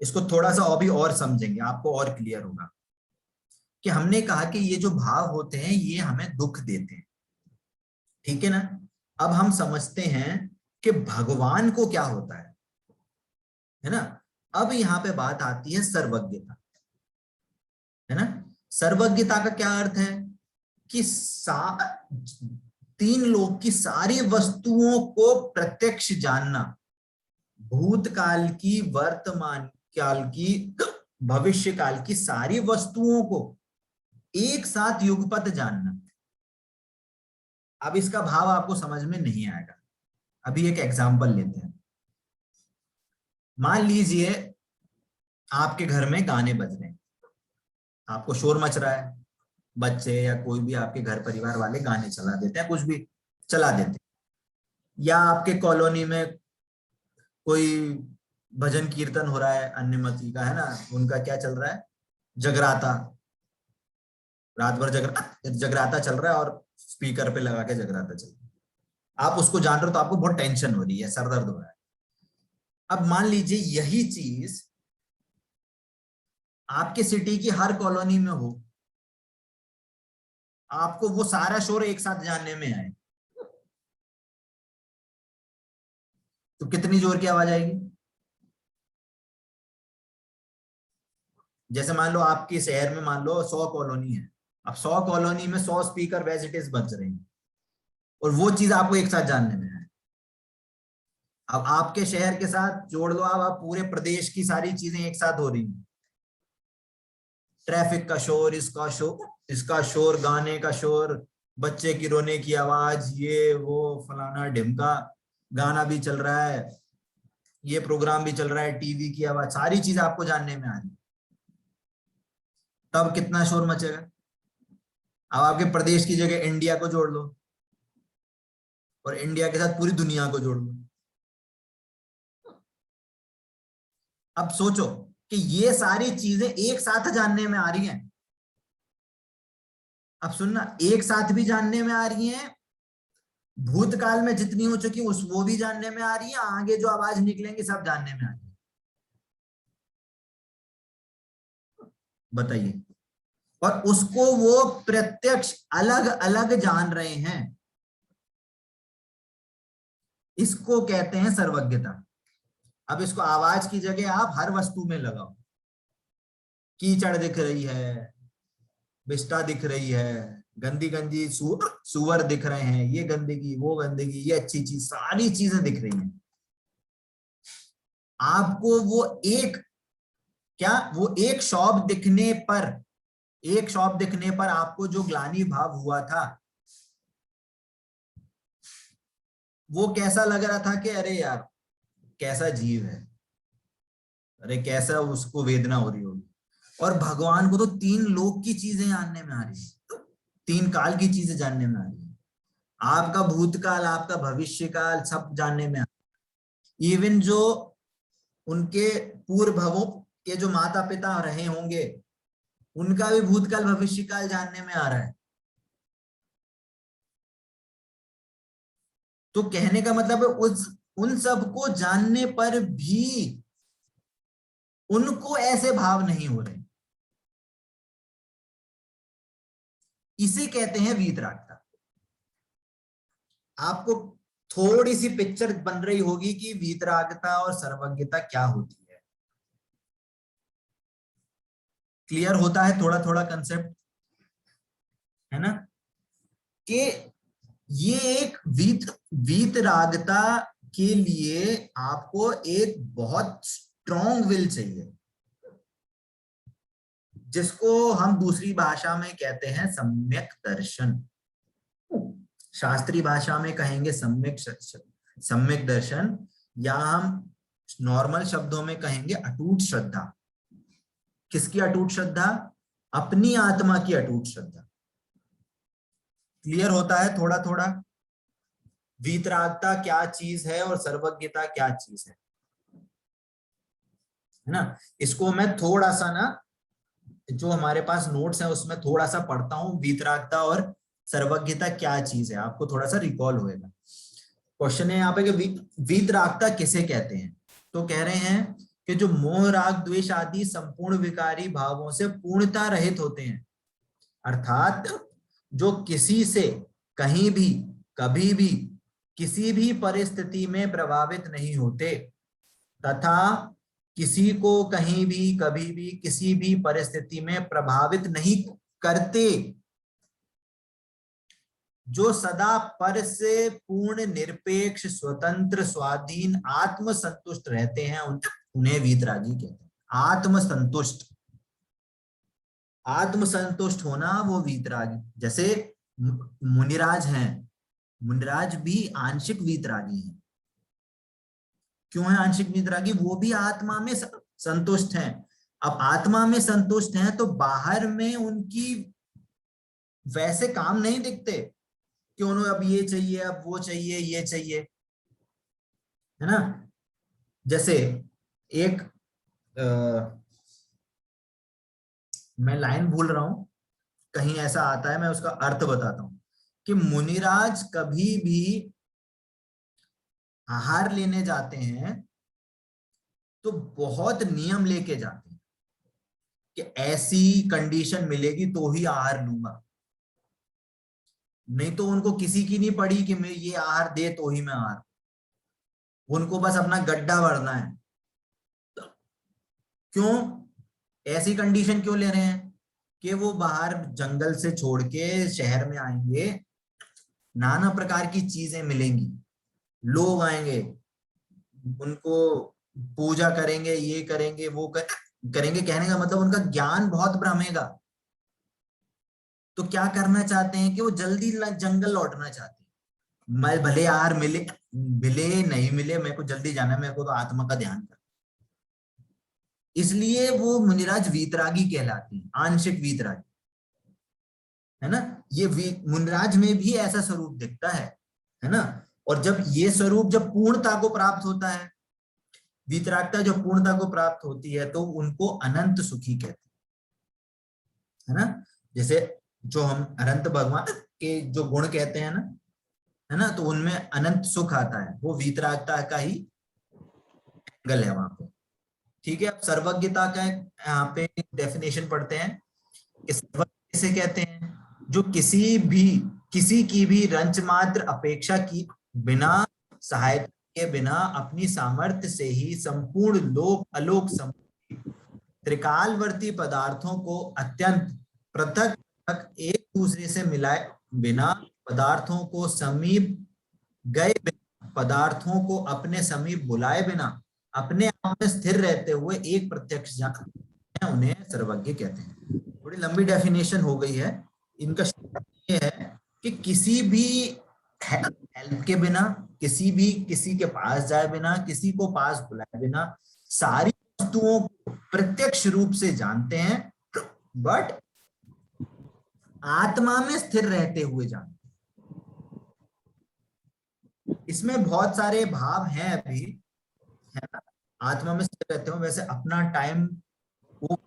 इसको थोड़ा सा और भी और समझेंगे, आपको और क्लियर होगा कि हमने कहा कि ये जो भाव होते हैं ये हमें दुख देते हैं, ठीक है ना। अब हम समझते हैं कि भगवान को क्या होता है ना। अब यहाँ पे बात आती है सर्वज्ञता, है ना। सर्वज्ञता का क्या अर्थ है कि तीन लोक की सारी वस्तुओं को प्रत्यक्ष जानना, भूतकाल की, वर्तमान काल की, भविष्य काल की सारी वस्तुओं को एक साथ युगपत जानना। अब इसका भाव आपको समझ में नहीं आएगा, अभी एक एग्जांपल लेते हैं। मान लीजिए आपके घर में गाने बज रहे हैं, आपको शोर मच रहा है, बच्चे या कोई भी आपके घर परिवार वाले गाने चला देते हैं, कुछ भी चला देते हैं, या आपके कॉलोनी में कोई भजन कीर्तन हो रहा है अन्यमती का, है ना, उनका क्या चल रहा है, जगराता, रात भर जगराता चल रहा है और स्पीकर पे लगा के जगराता चल रहा है। आप उसको जान रहे हो तो आपको बहुत टेंशन हो रही है, सर दर्द हो रहा है। अब मान लीजिए यही चीज आपके सिटी की हर कॉलोनी में हो, आपको वो सारा शोर एक साथ जानने में आए तो कितनी जोर की आवाज आएगी। जैसे मान लो आपके शहर में मान लो 100 कॉलोनी है, अब 100 कॉलोनी में 100 स्पीकर वैसे इट इज बज रहे हैं और वो चीज आपको एक साथ जानने में आए। अब आपके शहर के साथ जोड़ लो आप पूरे प्रदेश की सारी चीजें एक साथ हो रही हैं, ट्रैफिक का शोर, इसका शोर, गाने का शोर, बच्चे की रोने की आवाज, ये वो फलाना ढिमका, गाना भी चल रहा है, ये प्रोग्राम भी चल रहा है, टीवी की आवाज, सारी चीज आपको जानने में आ रही, तब कितना शोर मचेगा। अब आपके प्रदेश की जगह इंडिया को जोड़ लो और इंडिया के साथ पूरी दुनिया को जोड़ लो। अब सोचो कि ये सारी चीजें एक साथ जानने में आ रही हैं। अब सुनना, एक साथ भी जानने में आ रही हैं, भूतकाल में जितनी हो चुकी उस वो भी जानने में आ रही है, आगे जो आवाज निकलेंगी सब जानने में आ रही है। बताइए। और उसको वो प्रत्यक्ष अलग अलग जान रहे हैं, इसको कहते हैं सर्वज्ञता। अब इसको आवाज की जगह आप हर वस्तु में लगाओ, कीचड़ दिख रही है, बिस्टा दिख रही है, गंदी गंदी सुअर दिख रहे हैं, ये गंदगी, वो गंदगी, ये अच्छी चीज, सारी चीजें दिख रही हैं। आपको वो एक शॉप दिखने पर आपको जो ग्लानि भाव हुआ था, वो कैसा लग रहा था कि अरे यार कैसा जीव है, अरे कैसा उसको वेदना हो रही होगी। और भगवान को तो 3 लोक की चीजें जानने में आ रही है, 3 काल की चीजें जानने में आ रही है, आपका भूतकाल, आपका भविष्य काल सब जानने में आ रही है। इवन जो उनके पूर्व भवों के जो माता पिता रहे होंगे उनका भी भूतकाल भविष्य काल जानने में आ रहा है। तो कहने का मतलब है उन सब को जानने पर भी उनको ऐसे भाव नहीं हो रहे, इसे कहते हैं वीतरागता। आपको थोड़ी सी पिक्चर बन रही होगी कि वीतरागता और सर्वज्ञता क्या होती है, क्लियर होता है थोड़ा थोड़ा कंसेप्ट। है ना, कि ये एक वीतरागता के लिए आपको एक बहुत स्ट्रॉन्ग विल चाहिए, जिसको हम दूसरी भाषा में कहते हैं सम्यक दर्शन। शास्त्रीय भाषा में कहेंगे सम्यक दर्शन, या हम नॉर्मल शब्दों में कहेंगे अटूट श्रद्धा। किसकी अटूट श्रद्धा? अपनी आत्मा की अटूट श्रद्धा। क्लियर होता है थोड़ा थोड़ा वीतरागता क्या चीज है और सर्वज्ञता क्या चीज है ना। इसको मैं थोड़ा सा ना, जो हमारे पास नोट्स है उसमें थोड़ा सा पढ़ता हूं, वीतरागता और सर्वज्ञता क्या चीज है, आपको थोड़ा सा रिकॉल होएगा। क्वेश्चन है यहाँ पे कि वीतरागता किसे कहते हैं? तो कह रहे हैं कि जो मोह राग द्वेष आदि संपूर्ण विकारी भावों से पूर्णता रहित होते हैं, अर्थात जो किसी से कहीं भी कभी भी किसी भी परिस्थिति में प्रभावित नहीं होते, तथा किसी को कहीं भी कभी भी किसी भी परिस्थिति में प्रभावित नहीं करते, जो सदा पर से पूर्ण निरपेक्ष स्वतंत्र स्वाधीन आत्मसंतुष्ट रहते हैं, उन्हें वीतरागी कहते हैं। आत्मसंतुष्ट होना वो वीतरागी। जैसे मुनिराज हैं, मुनिराज भी आंशिक वीतरागी हैं। क्यों है आंशिक वीतरागी? वो भी आत्मा में संतुष्ट हैं। अब आत्मा में संतुष्ट हैं तो बाहर में उनकी वैसे काम नहीं दिखते कि उन्हें अब ये चाहिए, अब वो चाहिए, ये चाहिए, है ना। जैसे एक मैं लाइन भूल रहा हूं, कहीं ऐसा आता है, मैं उसका अर्थ बताता हूं कि मुनिराज कभी भी आहार लेने जाते हैं तो बहुत नियम लेके जाते हैं कि ऐसी कंडीशन मिलेगी तो ही आहार लूंगा, नहीं तो उनको किसी की नहीं पड़ी कि मैं ये आहार दे तो ही मैं आहार, उनको बस अपना गड्ढा भरना है। क्यों ऐसी कंडीशन क्यों ले रहे हैं? कि वो बाहर जंगल से छोड़ के शहर में आएंगे, नाना प्रकार की चीजें मिलेंगी, लोग आएंगे, उनको पूजा करेंगे, ये करेंगे, वो करेंगे। कहने का मतलब उनका ज्ञान बहुत भ्रमेगा। तो क्या करना चाहते हैं कि वो जल्दी जंगल लौटना चाहते हैं। मैं भले आहार मिले नहीं मिले, मेरे को जल्दी जाना है, मेरे को तो आत्मा का ध्यान कर, इसलिए वो मुनिराज वीतरागी कहलाते हैं, आंशिक वीतरागी, है ना। ये मुनिराज में भी ऐसा स्वरूप दिखता है ना। और जब ये स्वरूप जब पूर्णता को प्राप्त होता है, वीतरागता जब पूर्णता को प्राप्त होती है, तो उनको अनंत सुखी कहते हैं, है ना। जैसे जो हम अनंत भगवान के जो गुण कहते हैं ना, है ना, तो उनमें अनंत सुख आता है, वो वीतरागता का ही एंगल है वहां पे। ठीक है, अब सर्वज्ञता का यहाँ पे डेफिनेशन पढ़ते हैं कि सर्वज्ञ किसे कहते हैं? जो किसी की भी रंच मात्र अपेक्षा की बिना सहायता के बिना अपनी सामर्थ्य से ही संपूर्ण लोक अलोक त्रिकालवर्ती पदार्थों को अत्यंत पृथक एक दूसरे से मिलाए बिना, पदार्थों को समीप गए बिना, पदार्थों को अपने समीप बुलाए बिना, अपने आप में स्थिर रहते हुए एक प्रत्यक्ष जान, उन्हें सर्वज्ञ कहते हैं। थोड़ी लंबी डेफिनेशन हो गई है। इनका ये है कि किसी भी हेल्प के बिना, किसी के पास जाए बिना, किसी को पास बुलाए बिना, सारी वस्तुओं को प्रत्यक्ष रूप से जानते हैं, बट आत्मा में स्थिर रहते हुए जानते हैं। इसमें बहुत सारे भाव हैं अभी, है ना। आत्मा में स्थिर रहते हो, वैसे अपना टाइम हो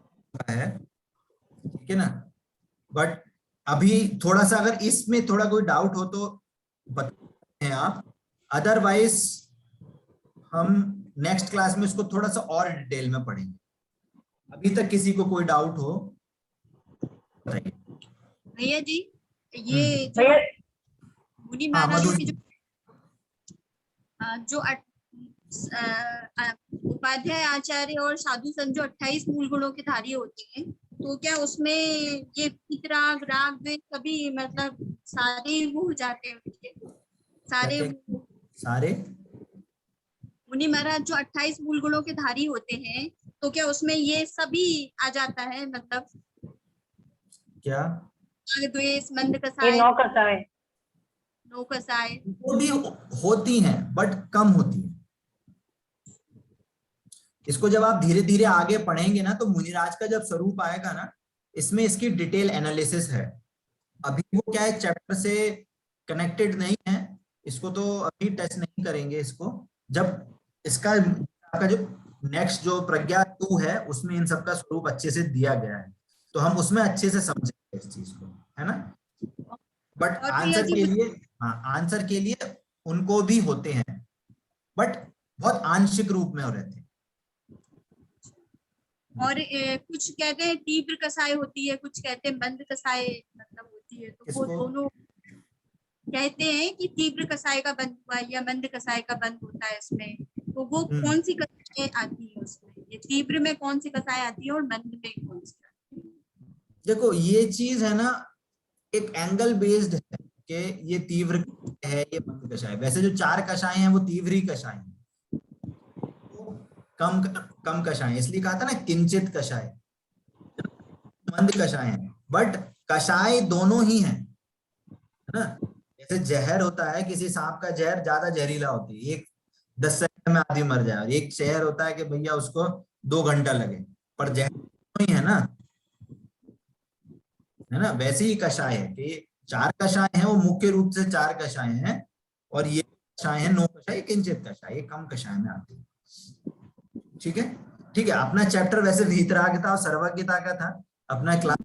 है, ठीक है ना। बट अभी थोड़ा सा अगर इसमें थोड़ा कोई डाउट हो तो बताते हैं आप, अदरवाइज हम नेक्स्ट क्लास में इसको थोड़ा सा और डिटेल में पढ़ेंगे। अभी तक किसी को कोई डाउट हो बताइए। भैया जी, ये जो मुनि महाराजों की जो उपाध्याय आचार्य और साधु संत जो 28 मूल गुणों के धारी होते हैं, तो क्या उसमें ये वितराग राग द्वेष सभी मतलब सारे वो हो जाते हैं उनके सारे क्या सारे मुनि महाराज जो 28 मूल गुणों के धारी होते हैं, तो क्या उसमें ये सभी आ जाता है मतलब क्या राग द्वेष मंद ये कसाय 9 कसाएं। नौ कसाय वो भी होती हैं बट कम होती है। इसको जब आप धीरे धीरे आगे पढ़ेंगे ना तो मुनिराज का जब स्वरूप आएगा ना, इसमें इसकी डिटेल एनालिसिस है। अभी वो क्या है, चैप्टर से कनेक्टेड नहीं है, इसको तो अभी टच नहीं करेंगे। इसको जब इसका जो नेक्स्ट जो प्रज्ञा 2 है उसमें इन सबका स्वरूप अच्छे से दिया गया है, तो हम उसमें अच्छे से समझेंगे इस चीज को, है ना। बट और आंसर के लिए, हाँ आंसर के लिए उनको भी होते हैं बट बहुत आंशिक रूप में रहते हैं। और कुछ कहते हैं तीव्र कसाय होती है, कुछ कहते हैं मंद कसाय मतलब होती है, तो वो दोनों कहते हैं कि तीव्र कसाय का बंद हुआ या मंद कसाय का बंद होता है इसमें, तो वो कौन सी कसाय आती है उसमें, ये तीव्र में कौन सी कसाय आती है और मंद में कौन सी आती है? देखो ये चीज है ना, एक एंगल बेस्ड है कि ये तीव्र है ये मंद कषाय। वैसे जो 4 कषाय हैं वो तीव्र ही कषाय हैं, कम कषाय, इसलिए कहा था ना किंचित कषाय, मंद कषाय है। बट कषाय दोनों ही हैं, है ना। जैसे जहर होता है, किसी सांप का जहर ज्यादा जहरीला होती है, एक 10 सेकंड में आदमी मर जाए, और एक जहर होता है कि भैया उसको 2 घंटा लगे, पर जहर दोनों ही है ना। वैसे ही कषाय है कि 4 कषाय हैं, वो मुख्य रूप से 4 कषाय हैं, और ये कषाय है 9 कषाय, किंचित कषाय, ये कम कषाय में आती है। ठीक है, ठीक है। अपना चैप्टर वैसे वीतरागता और सर्वज्ञता का था, अपना क्लास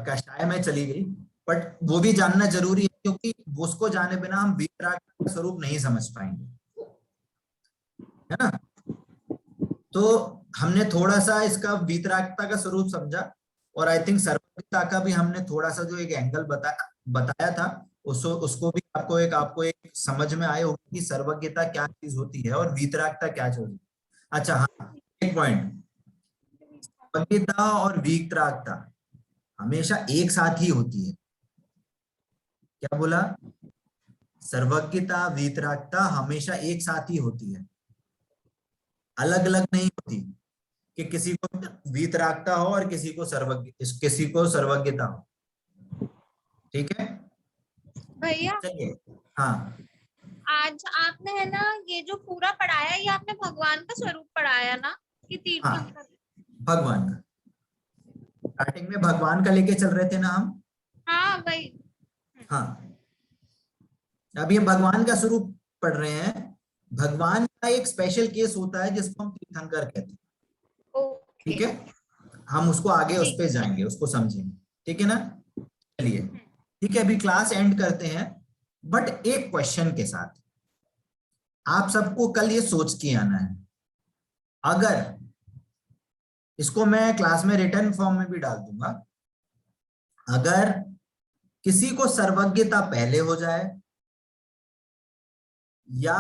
कषाय में चली गई, बट वो भी जानना जरूरी है क्योंकि उसको जाने बिना हम वीतरागता का स्वरूप नहीं समझ पाएंगे, है ना। तो हमने थोड़ा सा इसका वीतरागता का स्वरूप समझा, और आई थिंक सर्वज्ञता का भी हमने थोड़ा सा जो एक एंगल बताया था उसको भी आपको एक समझ में आए होगी कि सर्वज्ञता क्या चीज होती है और वीतरागता क्या चीज होती है। अच्छा हाँ, एक पॉइंट, सर्वज्ञता और वीतरागता हमेशा एक साथ ही होती है। क्या बोला? सर्वज्ञता वीतरागता हमेशा एक साथ ही होती है, अलग अलग नहीं होती कि किसी को वीतरागता हो और किसी को सर्वज्ञता हो। ठीक है भैया, चलिए। हाँ आज आपने है ना ये जो पूरा पढ़ाया, ये आपने भगवान का स्वरूप पढ़ाया ना कि तीर्थंकर? हाँ, भगवान का स्टार्टिंग में भगवान का लेके चल रहे थे ना हम। हाँ वही। हाँ, अभी हम भगवान का स्वरूप पढ़ रहे हैं। भगवान का एक स्पेशल केस होता है जिसको हम तीर्थंकर कहते हैं। ठीक है, हम उसको आगे उस पे जाएंगे, उसको समझेंगे। ठीक है ना, चलिए ठीक है, अभी क्लास एंड करते हैं, बट एक क्वेश्चन के साथ। आप सबको कल ये सोच के आना है, अगर इसको मैं क्लास में रिटर्न फॉर्म में भी डाल दूंगा, अगर किसी को सर्वज्ञता पहले हो जाए या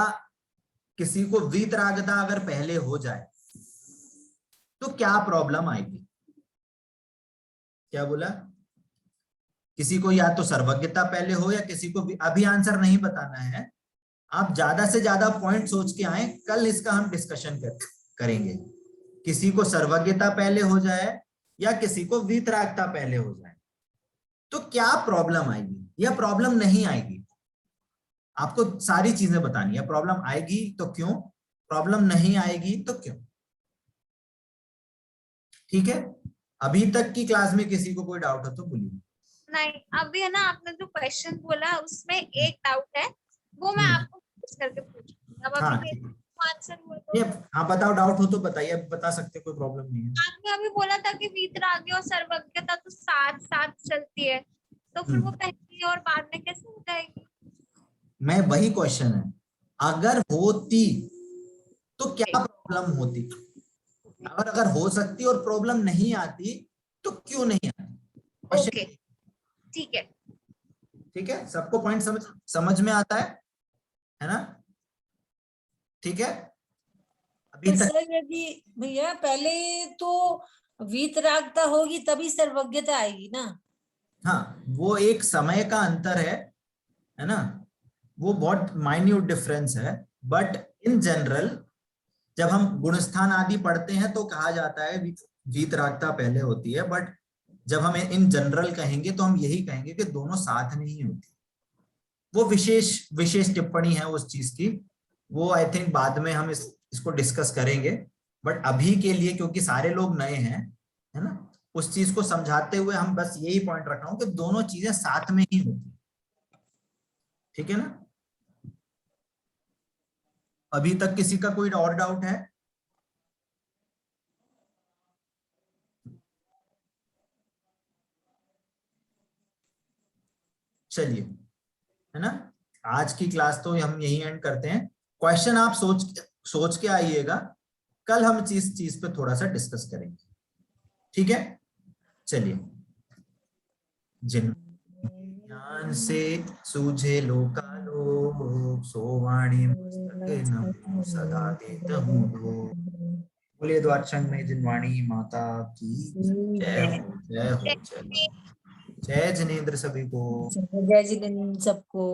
किसी को वीतरागता अगर पहले हो जाए तो क्या प्रॉब्लम आएगी? क्या बोला? किसी को या तो सर्वज्ञता पहले हो या किसी को अभी आंसर नहीं बताना है, आप ज्यादा से ज्यादा पॉइंट सोच के आए, कल इसका हम डिस्कशन करेंगे। किसी को सर्वज्ञता पहले हो जाए या किसी को वीतरागता पहले हो जाए तो क्या प्रॉब्लम आएगी या प्रॉब्लम नहीं आएगी? आपको सारी चीजें बतानी है। प्रॉब्लम आएगी तो क्यों, प्रॉब्लम नहीं आएगी तो क्यों। ठीक है, अभी तक की क्लास में किसी को कोई डाउट हो तो बोलिए। नहीं, अभी है ना आपने जो क्वेश्चन बोला उसमें एक डाउट है, वो मैं आपको पूछ करके पूछूंगी। अब हाँ, अभी आंसर हुआ तो हाँ बताओ, डाउट हो तो बताइए, बता सकते, कोई प्रॉब्लम नहीं है। आपने अभी बोला था कि वीतरागी और सर्वज्ञता तो साथ साथ चलती है, तो फिर वो पहली और बाद में कैसे हो जाएगी? मैं वही क्वेश्चन है, अगर होती तो क्या प्रॉब्लम होती, और अगर हो सकती और प्रॉब्लम नहीं आती तो क्यों नहीं आती? ओके, ठीक है। ठीक है, सबको पॉइंट समझ में आता है ना? ठीक है, अभी तो तक सर यदि भैया पहले तो वीतरागता होगी तभी सर्वज्ञता आएगी ना। हाँ, वो एक समय का अंतर है ना, वो बहुत माइन्यूट डिफरेंस है। बट इन जनरल जब हम गुणस्थान आदि पढ़ते हैं तो कहा जाता है वीतरागता पहले होती है, बट जब हम इन जनरल कहेंगे तो हम यही कहेंगे कि दोनों साथ में ही होती है। वो विशेष टिप्पणी है उस चीज की, वो आई थिंक बाद में हम इसको डिस्कस करेंगे। बट अभी के लिए क्योंकि सारे लोग नए हैं, है ना, उस चीज को समझाते हुए हम बस यही पॉइंट रख रहा हूं कि दोनों चीजें साथ में ही होती है। ठीक है ना? अभी तक किसी का कोई और डाउट है? चलिए, है ना, आज की क्लास तो हम यही एंड करते हैं। क्वेश्चन आप सोच के आइएगा, कल हम चीज पे थोड़ा सा डिस्कस करेंगे। ठीक है, चलिए। जिन ज्ञान से सूझे लोकालोक, सोवाणी मस्तक नमो सदा देत हूँ लोक। बोले द्वारचंद में जिनवाणी माता की जय हो, जय हो, जय हो। जय जिनेंद्र सभी को। जय जिनेंद्र सबको।